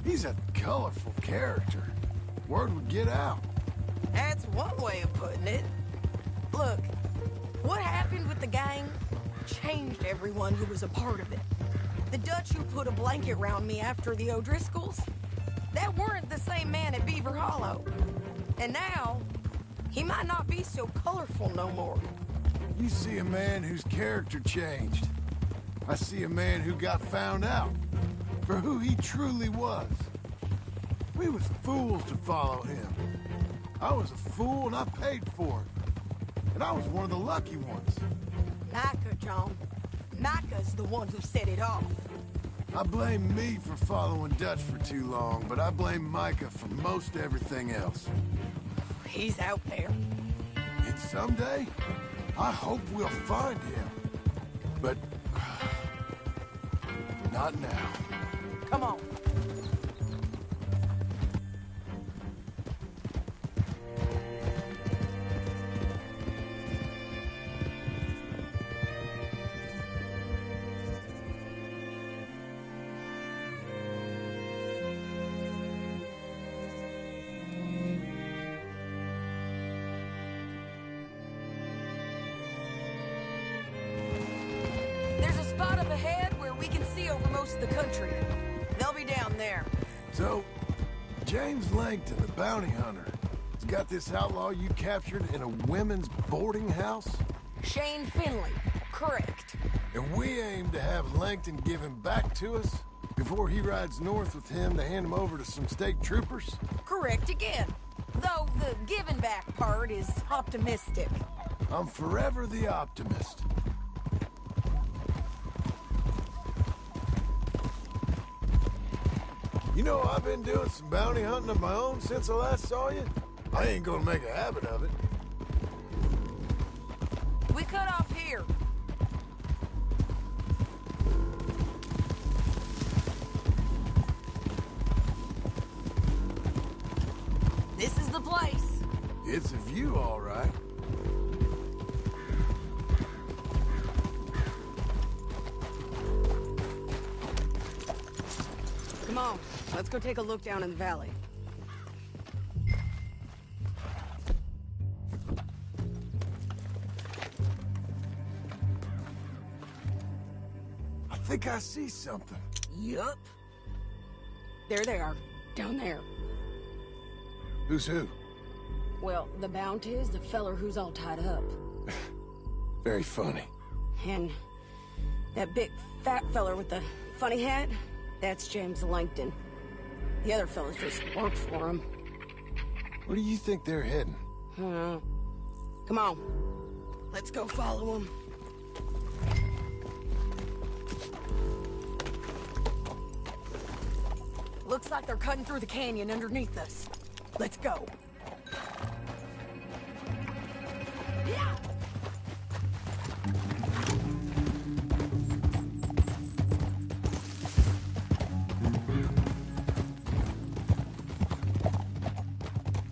He's a colorful character. Word would get out. That's one way of putting it. Look, what happened with the gang changed everyone who was a part of it. The Dutch who put a blanket around me after the O'Driscolls, that weren't the same man at Beaver Hollow. And now, he might not be so colorful no more. You see a man whose character changed. I see a man who got found out for who he truly was. We was fools to follow him. I was a fool and I paid for it. And I was one of the lucky ones. Micah, John. Micah's the one who set it off. I blame me for following Dutch for too long, but I blame Micah for most everything else. He's out there. And someday, I hope we'll find him. But not now. Come on. There's a spot up ahead where we can see over most of the country. They'll be down there. So, James Langton, the bounty hunter, has got this outlaw you captured in a women's boarding house? Shane Finley. Correct. And we aim to have Langton give him back to us before he rides north with him to hand him over to some state troopers? Correct again. Though the giving back part is optimistic. I'm forever the optimist. You know, I've been doing some bounty hunting of my own since I last saw you. I ain't gonna make a habit of it. We cut off here. This is the place. It's a view, all right. Come on, let's go take a look down in the valley. I think I see something. Yup. There they are, down there. Who's who? Well, the bounty is the feller who's all tied up. Very funny. And that big fat feller with the funny hat, that's James Langton. The other fellas just work for him. Where do you think they're heading? Come on. Let's go follow them. Looks like they're cutting through the canyon underneath us. Let's go. Yeah!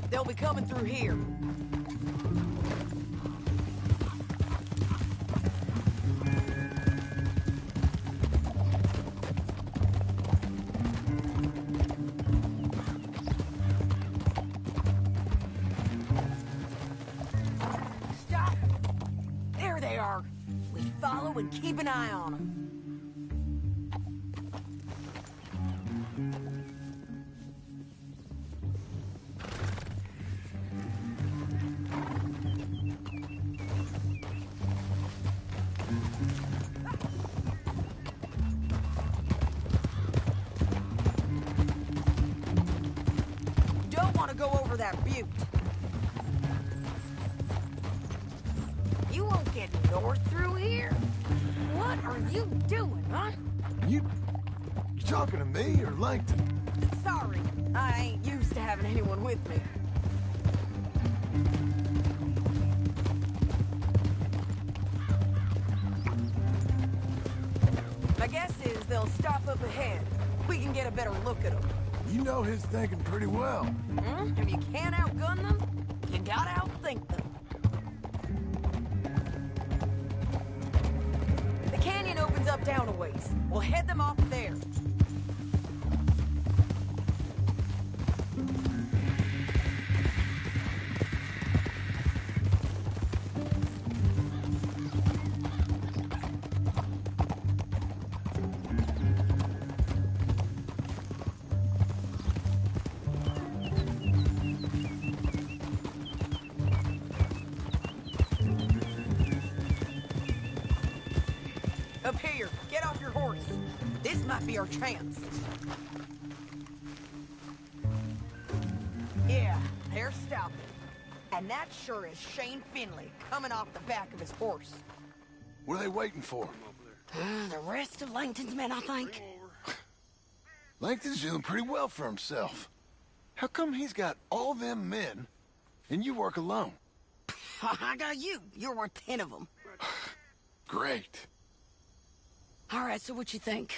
They'll be coming through here. Stop! There they are. We follow and keep an eye on them. Don't want to go over that butte. You won't get north through here. What are you doing, huh? You talking to me or Langton? Sorry, I ain't used to having anyone with me. My guess is they'll stop up ahead. We can get a better look at them. You know his thinking pretty well. If you can't outgun them, you gotta outthink them. The canyon opens up down a ways. We'll head them off there. Up here, get off your horse. This might be our chance. Yeah, they're stopping. And that sure is Shane Finley coming off the back of his horse. What are they waiting for? The rest of Langton's men, I think. Langton's doing pretty well for himself. How come he's got all them men and you work alone? I got you. You're worth 10 of them. Great. All right, so what you think?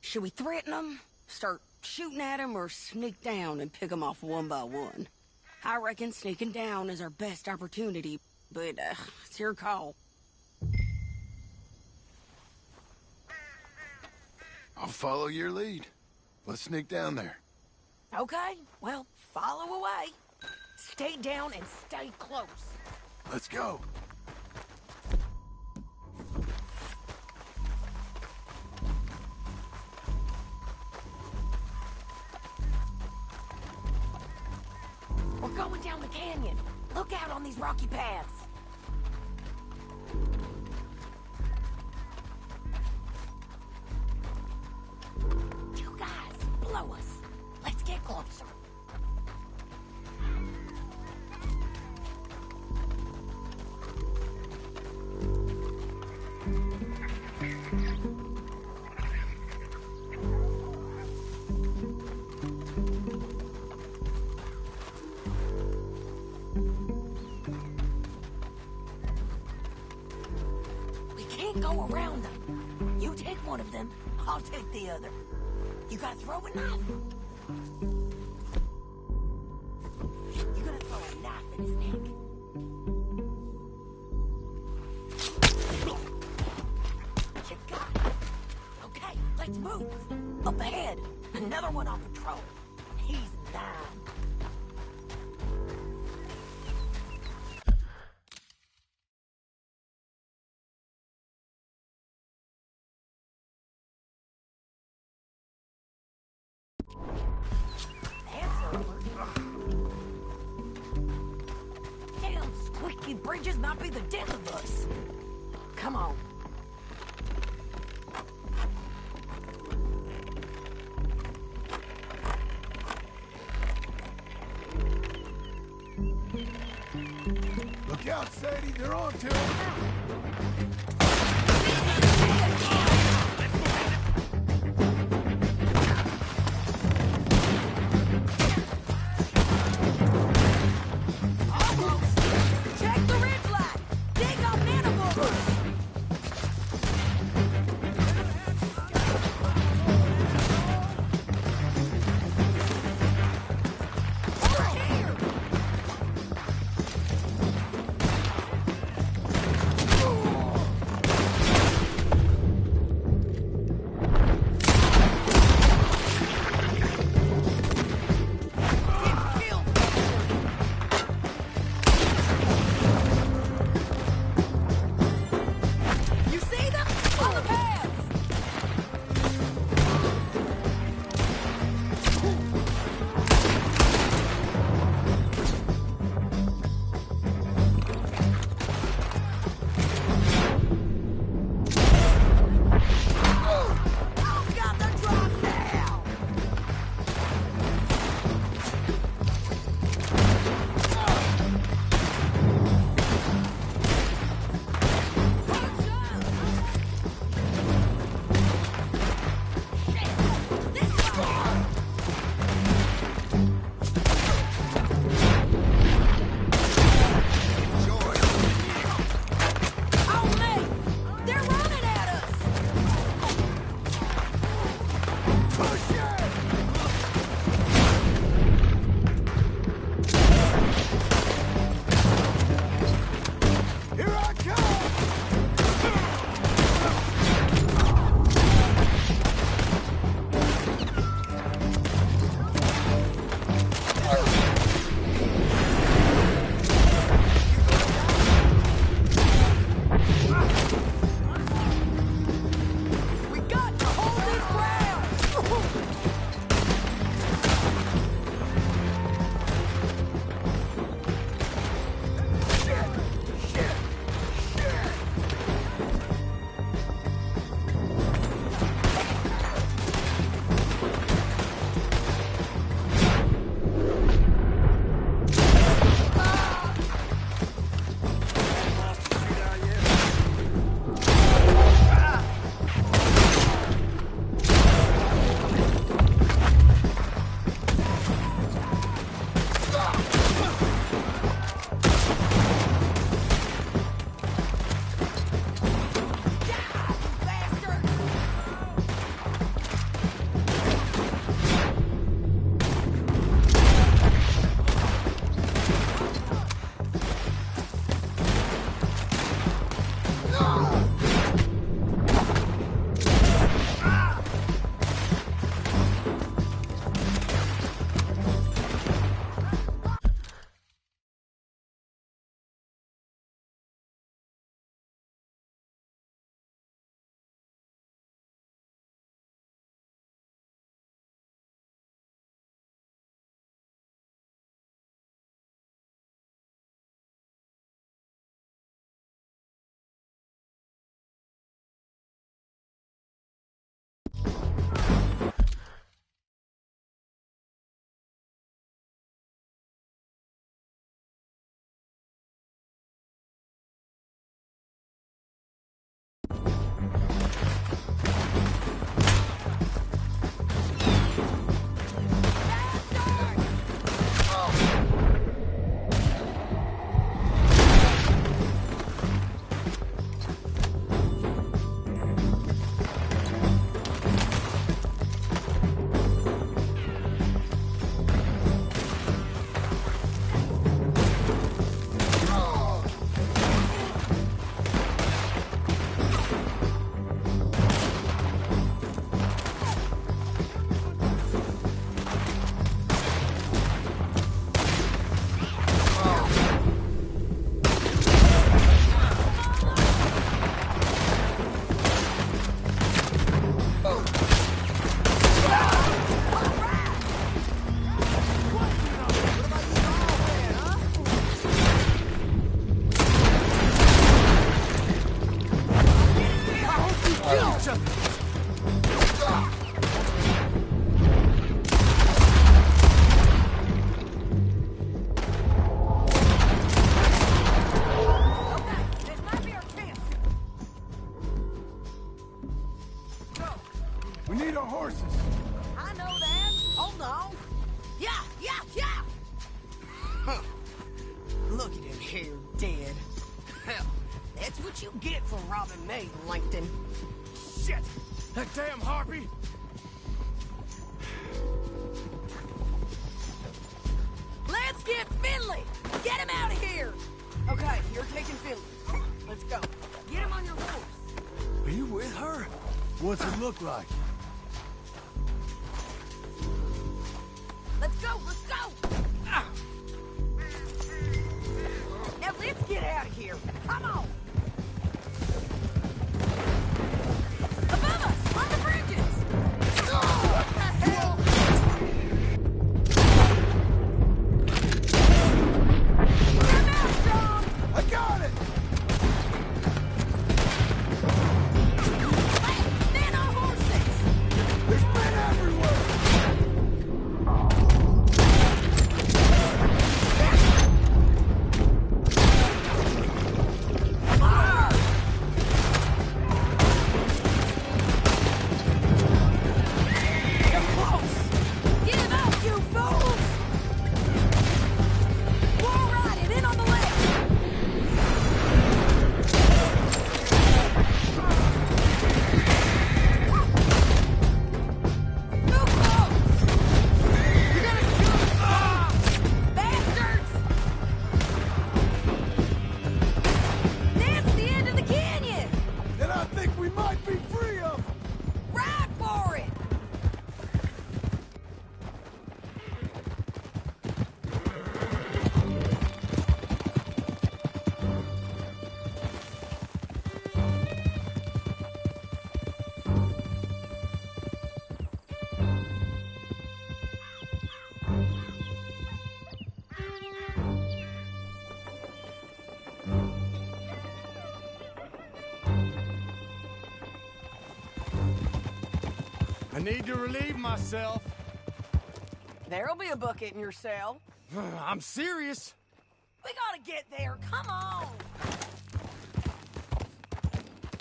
Should we threaten them, start shooting at them, or sneak down and pick them off one by one? I reckon sneaking down is our best opportunity, but it's your call. I'll follow your lead. Let's sneak down there. Okay, well, follow away. Stay down and stay close. Let's go. We're going down the canyon. Look out on these rocky paths. Two guys below us. Let's get closer. Go around them. You take one of them, I'll take the other. You gotta throw a knife. You got it. Okay, let's move. Up ahead, another one on patrol. He's 9. Damn squeaky bridges might be the death of us. Come on. Look out, Sadie, they're on to him. Check the ridge line. Dig up animals. You see them? On the pads. I've got the drop now. Oh, mate! They're running at us! Here I come! We got to hold this ground! what you get for robbing me, Langton. Shit! That damn harpy! Let's get Finley! Get him out of here! Okay, you're taking Finley. Let's go. Get him on your horse. Are you with her? What's it look like? Let's go, let's go! Ah. Now let's get out of here. Come on! Above us, on the bridges! Oh, what the hell? Get out, John! I got it! Men on horses! There's men everywhere! I need to relieve myself. There'll be a bucket in your cell. I'm serious. We gotta get there, come on!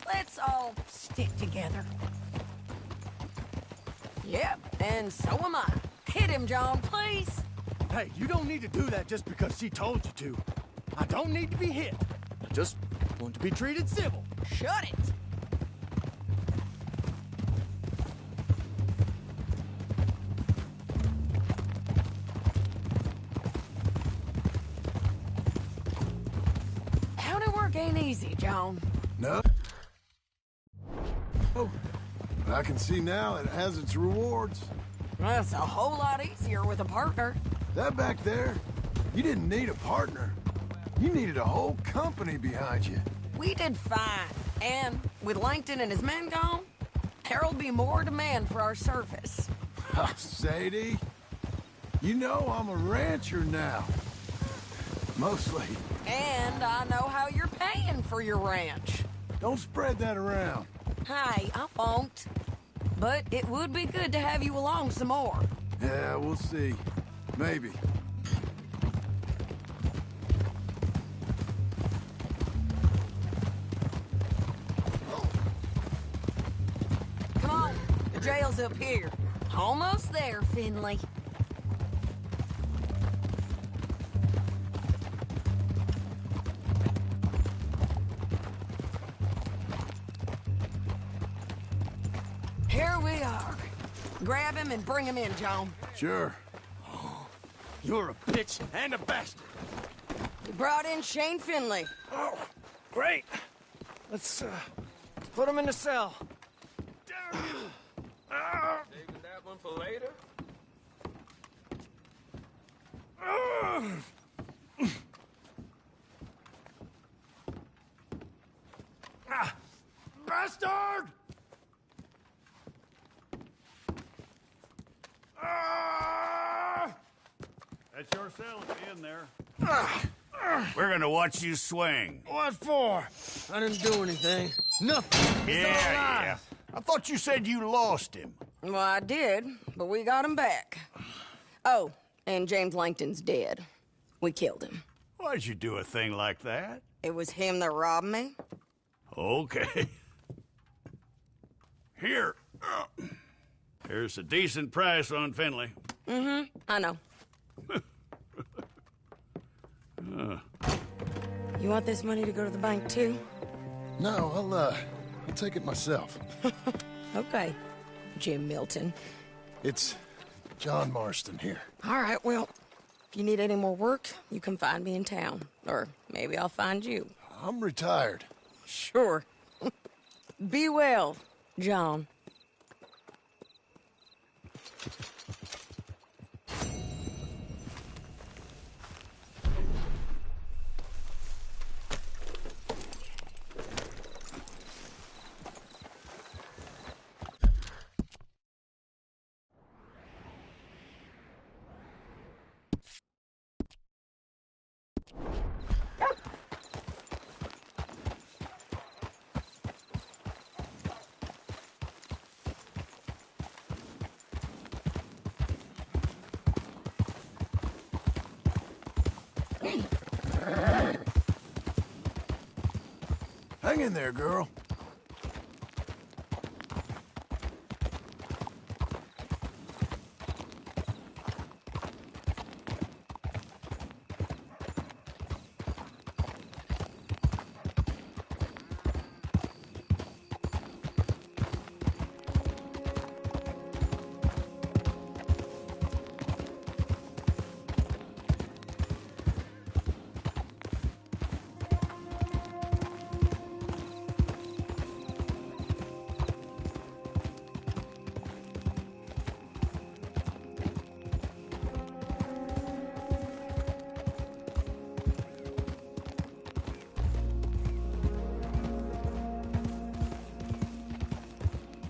Let's all stick together. Yep, and so am I. Hit him, John, please. Hey, you don't need to do that just because she told you to. I don't need to be hit. I just want to be treated civil. Shut it! County work ain't easy, John. No. Oh, but I can see now it has its rewards. That's a whole lot easier with a partner. That back there, you didn't need a partner. You needed a whole company behind you. We did fine. And with Langton and his men gone, there'll be more demand for our service. Sadie, you know I'm a rancher now. Mostly. And I know how you're paying for your ranch. Don't spread that around. Hey, I won't. But it would be good to have you along some more. Yeah, we'll see. Maybe. Come on, the jail's up here. Almost there, Finley. Here we are. Grab him and bring him in, John. Sure. You're a bitch and a bastard. We brought in Shane Finley. Oh, great. Let's, put him in the cell. Saving that one for later? Bastard! That's your cell at the end there. We're gonna watch you swing. What for? I didn't do anything. Nothing. He's all alive. I thought you said you lost him. Well, I did, but we got him back. Oh, and James Langton's dead. We killed him. Why'd you do a thing like that? It was him that robbed me. Okay. Here. Here's a decent price on Finley. Mm-hmm, I know. You want this money to go to the bank, too? No, I'll take it myself. Okay, Jim Milton. It's John Marston here. All right, well, if you need any more work, you can find me in town. Or maybe I'll find you. I'm retired. Sure. Be well, John. Hang in there, girl.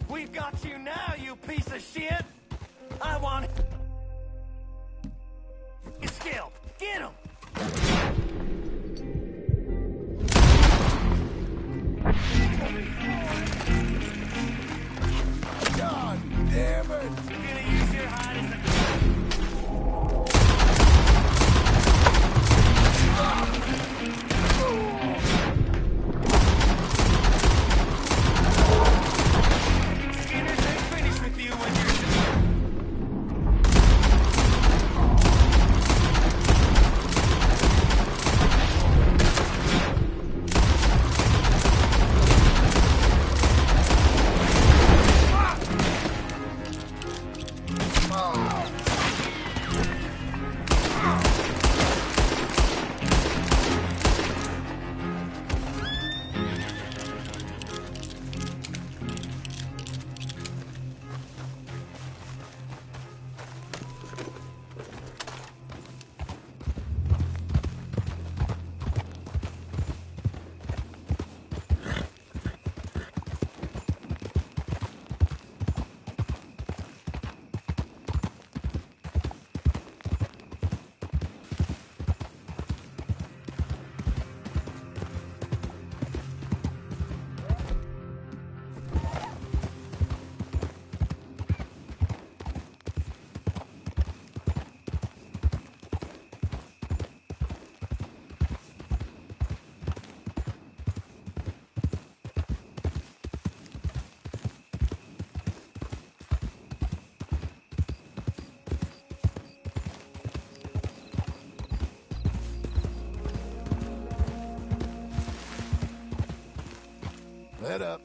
We've got you now, you piece of shit! I want his skill. Get him! God damn it! You're gonna use your hide as a... Head up.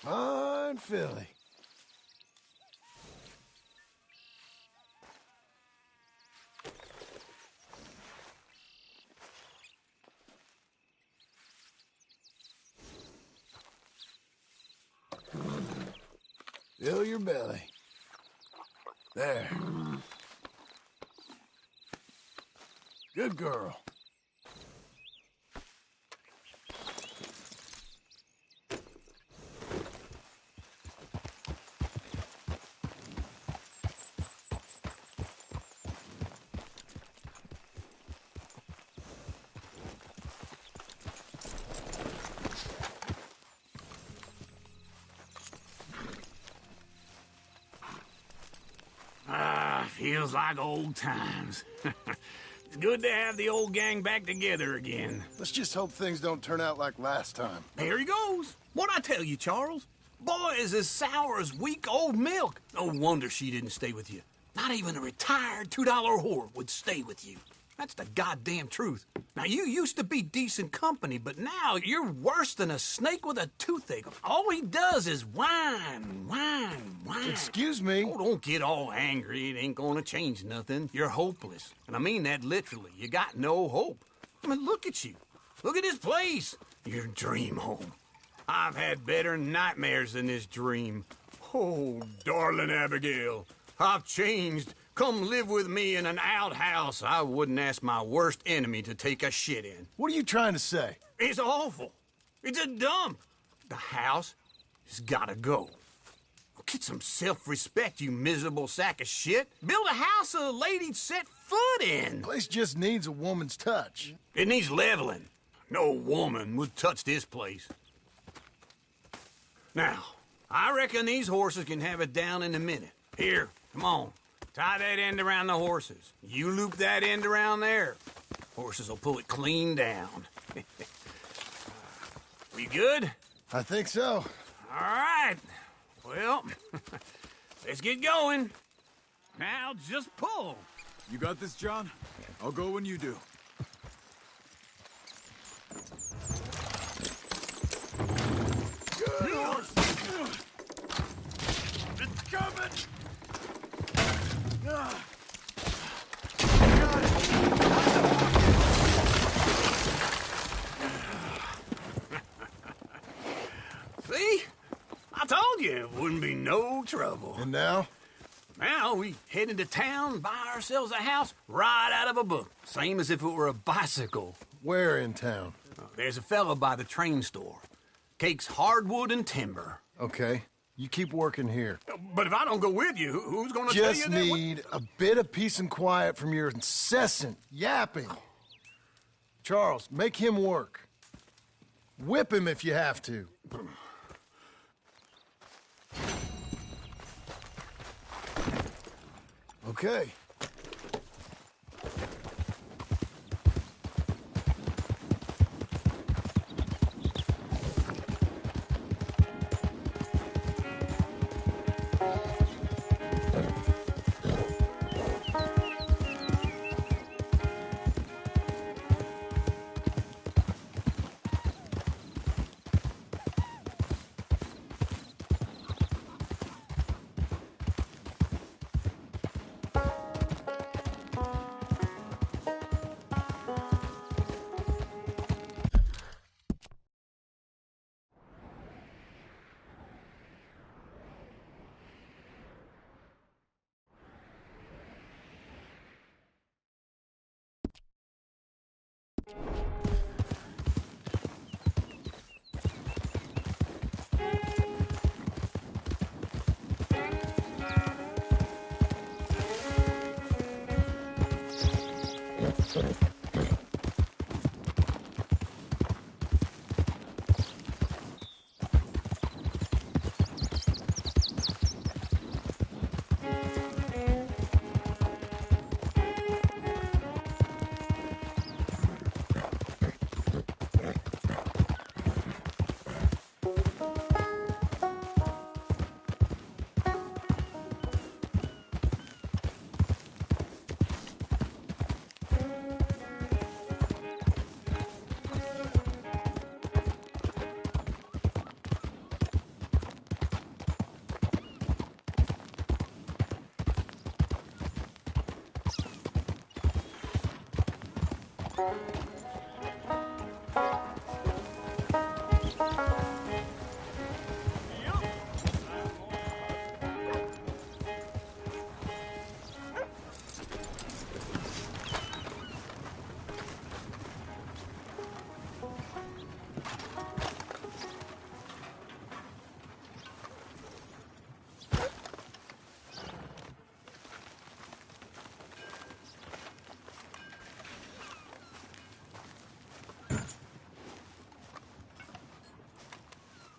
Fine filly. Fill your belly. There. Good girl. Feels like old times. It's good to have the old gang back together again. Let's just hope things don't turn out like last time. There he goes. What'd I tell you, Charles? Boy is as sour as week-old milk. No wonder she didn't stay with you. Not even a retired $2 whore would stay with you. That's the goddamn truth. Now, you used to be decent company, but now you're worse than a snake with a toothache. All he does is whine, whine, whine. Excuse me? Oh, don't get all angry. It ain't gonna change nothing. You're hopeless. And I mean that literally. You got no hope. I mean, look at you. Look at this place. Your dream home. I've had better nightmares than this dream. Oh, darling Abigail, I've changed. Come live with me in an outhouse I wouldn't ask my worst enemy to take a shit in. What are you trying to say? It's awful. It's a dump. The house has gotta go. Get some self-respect, you miserable sack of shit. Build a house a lady'd set foot in. The place just needs a woman's touch. It needs leveling. No woman would touch this place. Now, I reckon these horses can have it down in a minute. Here, come on. Tie that end around the horses. You loop that end around there. Horses will pull it clean down. We good? I think so. All right. Well, let's get going. Now just pull. You got this, John? I'll go when you do. Good horse. It's coming. See? I told you it wouldn't be no trouble. And now? Now we head into town, buy ourselves a house right out of a book. Same as if it were a bicycle. Where in town? There's a fella by the train store. Cakes hardwood and timber. Okay. You keep working here. But if I don't go with you, who's gonna tell you that? Just need a bit of peace and quiet from your incessant yapping. Charles, make him work. Whip him if you have to. Okay.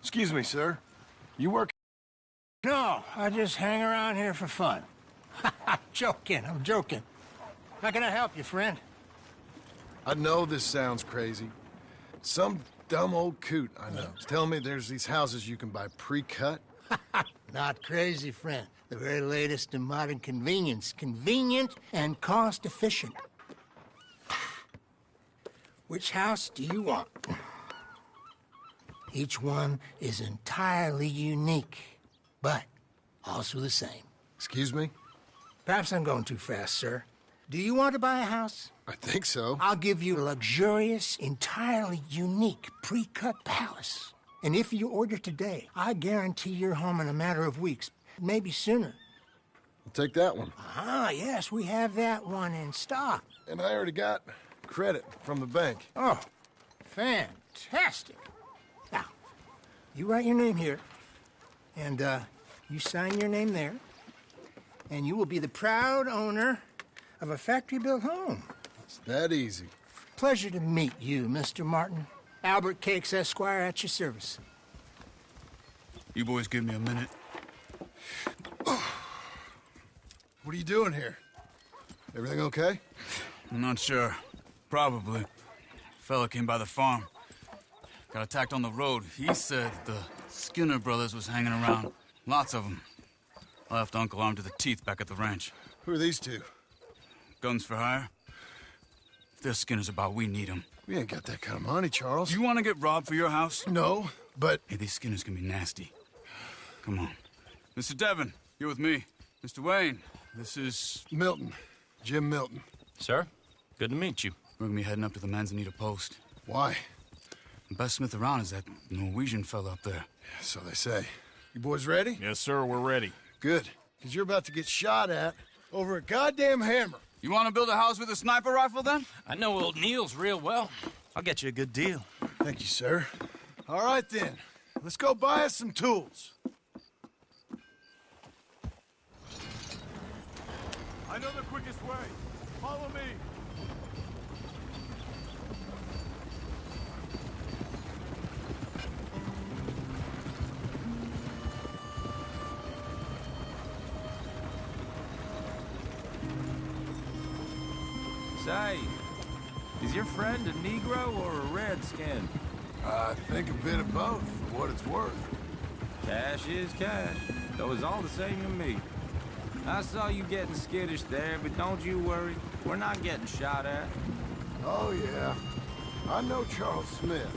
Excuse me, sir. You work? No, I just hang around here for fun. I'm joking. How can I help you, friend? I know this sounds crazy. Some dumb old coot I know is telling me there's these houses you can buy pre-cut. Not crazy, friend. The very latest in modern convenience. Convenient and cost-efficient. Which house do you want? Each one is entirely unique, but also the same. Excuse me? Perhaps I'm going too fast, sir. Do you want to buy a house? I think so. I'll give you a luxurious, entirely unique pre-cut palace. And if you order today, I guarantee you're home in a matter of weeks, maybe sooner. I'll take that one. Ah, yes, we have that one in stock. And I already got credit from the bank. Oh, fantastic. Now, you write your name here, and you sign your name there, and you will be the proud owner of a factory-built home. It's that easy. Pleasure to meet you, Mr. Martin. Albert Cakes, Esquire, at your service. You boys give me a minute. What are you doing here? Everything okay? I'm not sure. Probably. Fella came by the farm. Got attacked on the road. He said the Skinner brothers was hanging around. Lots of them. I left Uncle armed to the teeth back at the ranch. Who are these two? Guns for hire. If they're Skinner's about, we need them. We ain't got that kind of money, Charles. You want to get robbed for your house? No, but... Hey, these Skinners can be nasty. Come on. Mr. Devon, you're with me. Mr. Wayne, this is... Milton. Jim Milton. Sir, good to meet you. We're gonna be heading up to the Manzanita post. Why? The best smith around is that Norwegian fella up there. So they say. You boys ready? Yes, sir, we're ready. Good, because you're about to get shot at over a goddamn hammer. You want to build a house with a sniper rifle, then? I know old Neil's real well. I'll get you a good deal. Thank you, sir. All right, then. Let's go buy us some tools. I know the quickest way. Follow me. Say, is your friend a Negro or a Redskin? I think a bit of both, for what it's worth. Cash is cash, though it's all the same to me. I saw you getting skittish there, but don't you worry. We're not getting shot at. Oh, yeah. I know Charles Smith.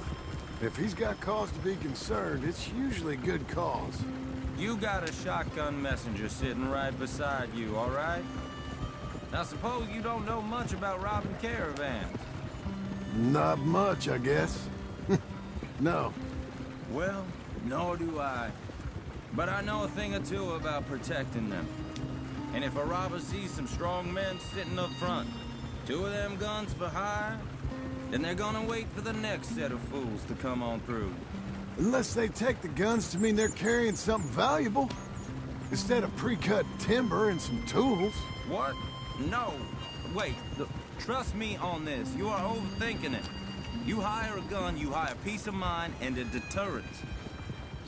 If he's got cause to be concerned, it's usually good cause. You got a shotgun messenger sitting right beside you, all right? Now, suppose you don't know much about robbing caravans. Not much, I guess. No. Well, nor do I. But I know a thing or two about protecting them. And if a robber sees some strong men sitting up front, 2 of them guns for hire, then they're gonna wait for the next set of fools to come on through. Unless they take the guns to mean they're carrying something valuable. Instead of pre-cut timber and some tools. What? No. Wait, trust me on this. You are overthinking it. You hire a gun, you hire peace of mind and a deterrence.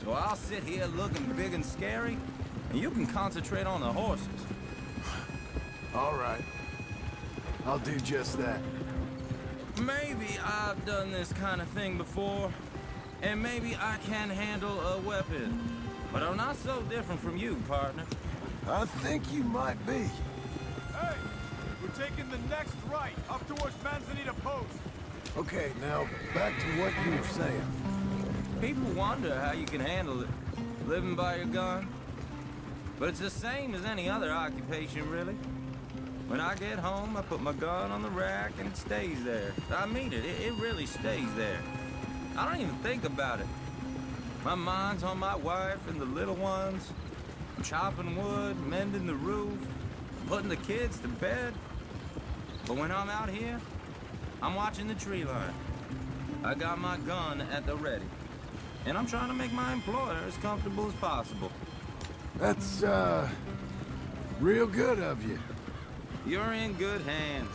So I'll sit here looking big and scary, and you can concentrate on the horses. All right. I'll do just that. Maybe I've done this kind of thing before, and maybe I can handle a weapon. But I'm not so different from you, partner. I think you might be. Hey, we're taking the next right, up towards Manzanita Post. Okay, now, back to what you were saying. People wonder how you can handle it, living by your gun. But it's the same as any other occupation, really. When I get home, I put my gun on the rack and it stays there. I mean it. It really stays there. I don't even think about it. My mind's on my wife and the little ones. I'm chopping wood, mending the roof, putting the kids to bed. But when I'm out here, I'm watching the tree line. I got my gun at the ready. And I'm trying to make my employer as comfortable as possible. That's, real good of you. You're in good hands.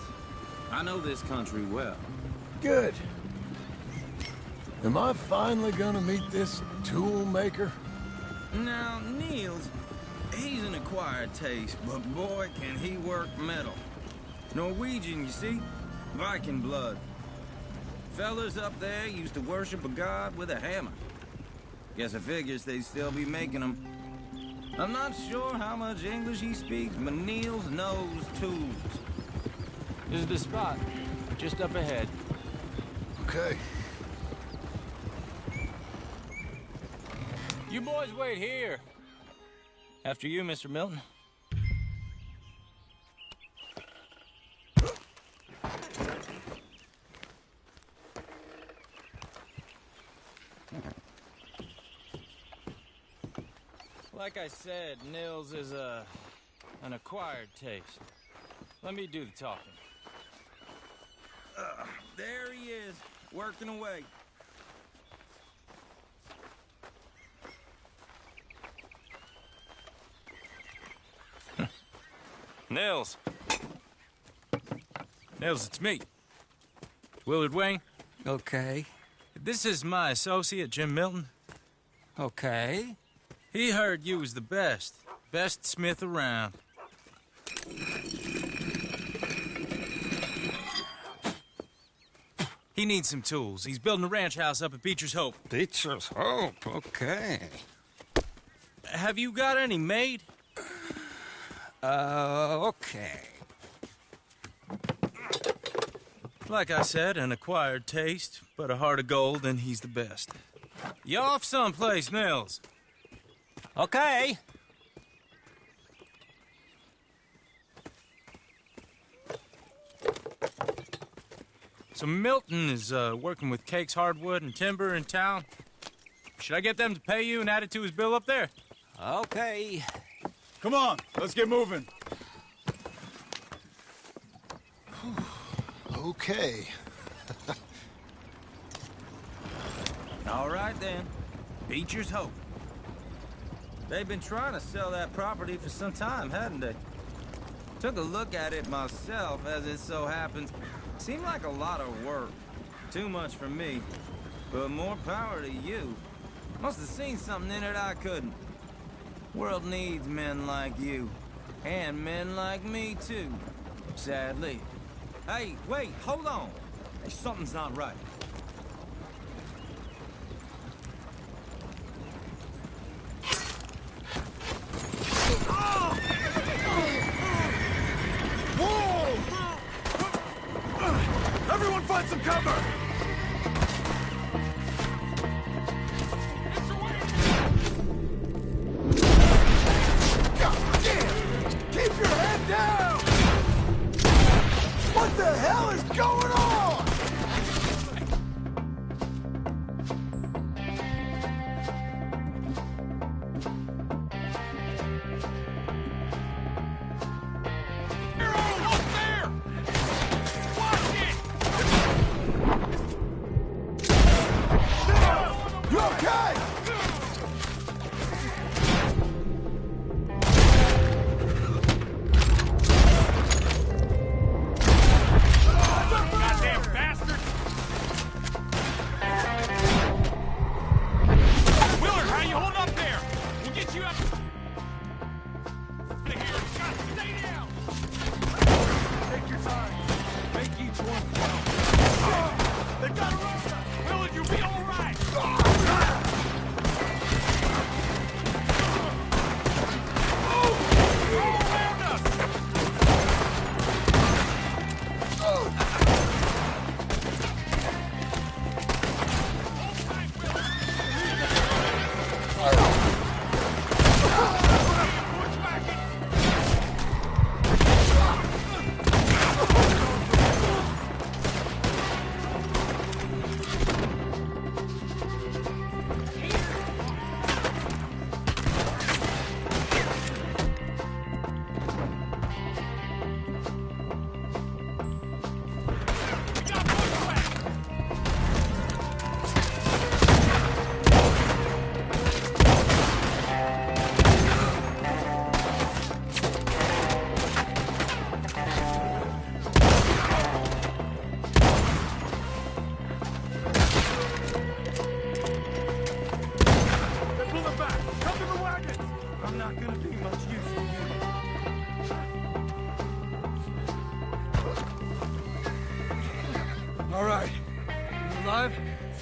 I know this country well. Good. Am I finally gonna meet this tool maker? Now, Niels, he's an acquired taste, but boy, can he work metal. Norwegian, you see? Viking blood. Fellas up there used to worship a god with a hammer. Guess I figures they'd still be making them. I'm not sure how much English he speaks, but Niels knows tools. This is the spot, just up ahead. Okay. You boys wait here. After you, Mr. Milton. Like I said, Nils is an acquired taste. Let me do the talking. There he is, working away. Nils. Nils, it's me. Willard Wayne. Okay. This is my associate, Jim Milton. Okay. He heard you was the best smith around. He needs some tools. He's building a ranch house up at Beecher's Hope. Beecher's Hope, okay. Have you got any made? Okay. Like I said, an acquired taste, but a heart of gold, and he's the best. You off someplace, Nils? Okay. So Milton is working with Cake's Hardwood and Timber in town. Should I get them to pay you and add it to his bill up there? Okay. Come on, let's get moving. Okay. All right, then. Beecher's Hope. They've been trying to sell that property for some time, hadn't they? Took a look at it myself, as it so happens. Seemed like a lot of work. Too much for me. But more power to you. Must have seen something in it I couldn't. World needs men like you. And men like me, too. Sadly. Hey, wait, hold on. Hey, something's not right. Whoa! Everyone find some cover! God damn! Keep your head down! What the hell is going on?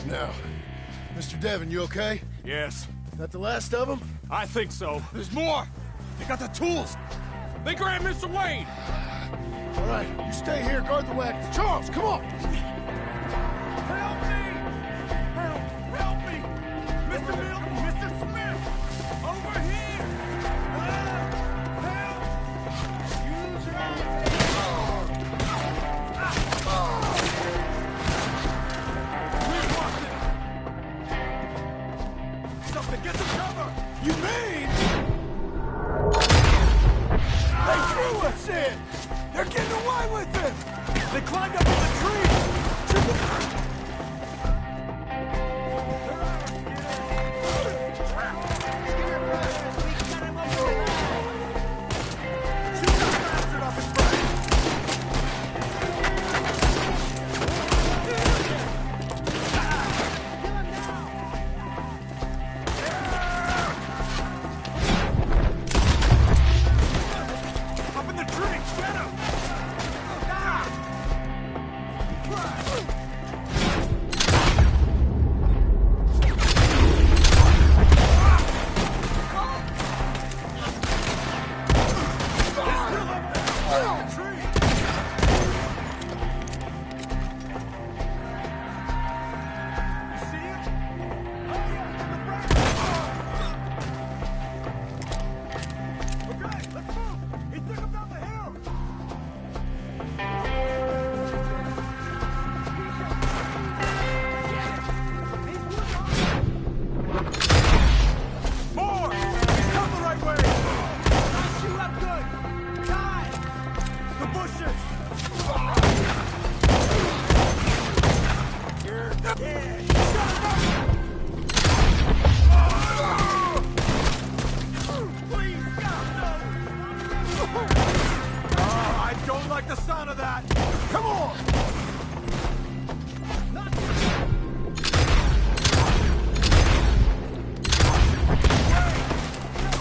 Now, Mr. Devon, you okay? Yes. That the last of them? I think so. There's more! They got the tools! They grabbed Mr. Wayne! All right, you stay here, guard the wagons. Charles, come on! Help me! Help me! Mr. Milton, Mr. Smith! Over here! Help! Use your Where's Watson? Something, get some cover! You mean? They threw us in! They're getting away with it! They climbed up in the tree! Up in the tree! Get him! I don't like the sound of that! Come on!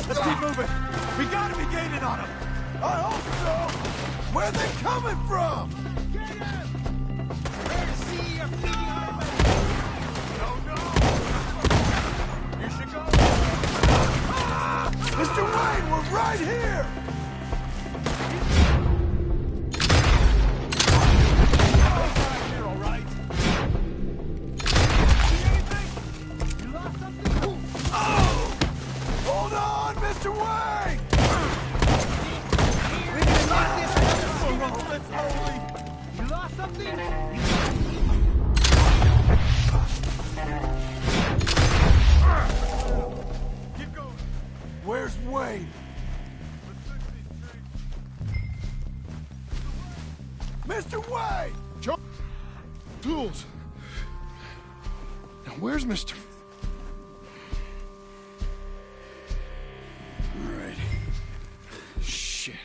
Let's keep moving! We gotta be gaining on them! I hope so! Where are they coming from? Get him! Where to see your fleeting highway? Oh no! You should go! Mr. Wayne, we're right here! All right. You lost something? Oh! Hold on, Mr. Wayne! You lost something? Keep going. Where's Wayne? Mr. Wayne! Tools. Now, where's Mr. All right. Shit.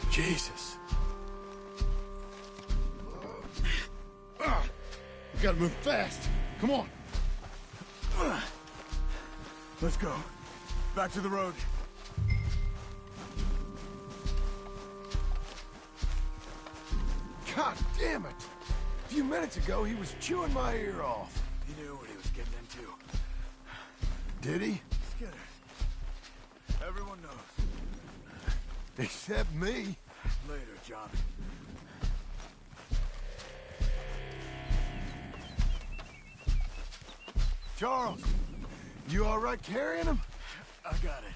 Jesus. We gotta move fast. Come on. Let's go. Back to the road. God damn it! A few minutes ago, he was chewing my ear off. He knew what he was getting into. Did he? Skinner. Everyone knows. Except me. Later, John. Charles, you all right carrying him? I got it.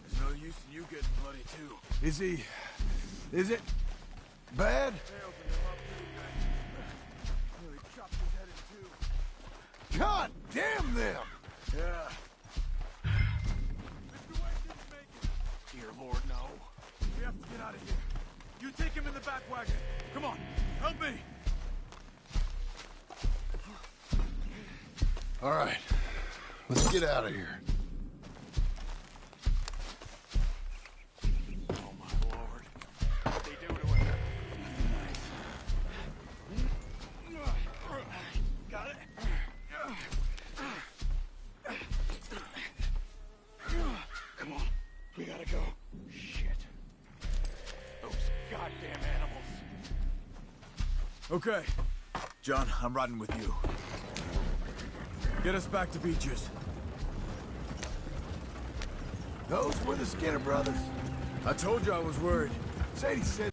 There's no use in you getting bloody, too. Is he... is it... bad? They opened him up pretty good. Nearly chopped his head in two. God damn them! Yeah. Mr. Wayne didn't make it. Dear Lord, no. We have to get out of here. You take him in the back wagon. Come on, help me. All right, let's get out of here. Oh, my Lord. What'd they do to him? Got it? Come on, we gotta go. Shit. Those goddamn animals. Okay. John, I'm riding with you. Get us back to Beecher's. Those were the Skinner brothers. I told you I was worried. Sadie said...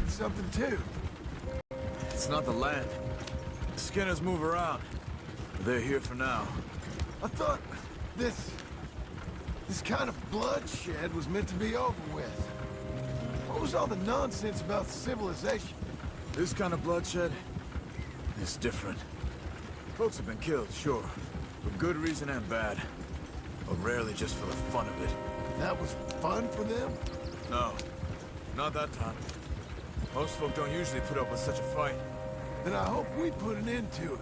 Something too. It's not the land. The Skinners move around. They're here for now. I thought this kind of bloodshed was meant to be over with. What was all the nonsense about civilization? This kind of bloodshed is different. Folks have been killed, sure. For good reason and bad. But rarely just for the fun of it. That was fun for them? No. Not that time. Most folk don't usually put up with such a fight. Then I hope we put an end to it.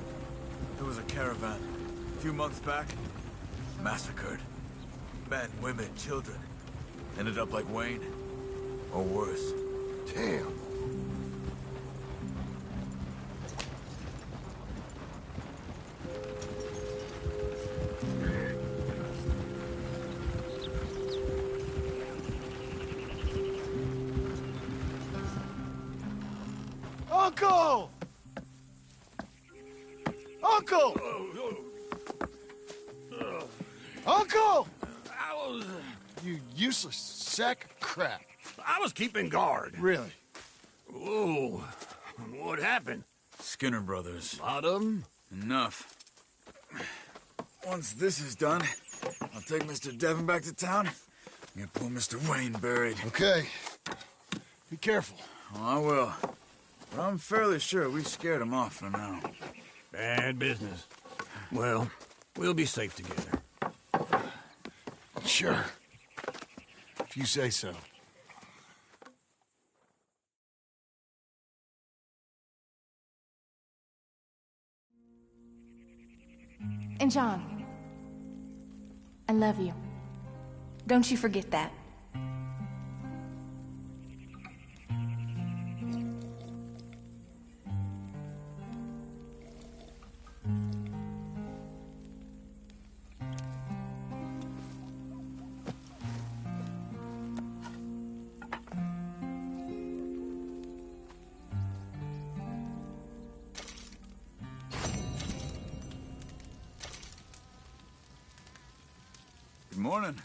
There was a caravan. A few months back. Massacred. Men, women, children. Ended up like Wayne. Or worse. Damn. Uncle! Uncle! Uncle! You useless sack of crap. I was keeping guard. Really? Whoa. What happened? Skinner brothers. Lot of them? Enough. Once this is done, I'll take Mr. Devon back to town and get poor Mr. Wayne buried. Okay. Be careful. Oh, I will. But I'm fairly sure we scared him off for now. Bad business. Well, we'll be safe together. Sure. If you say so. And John, I love you. Don't you forget that. Good morning.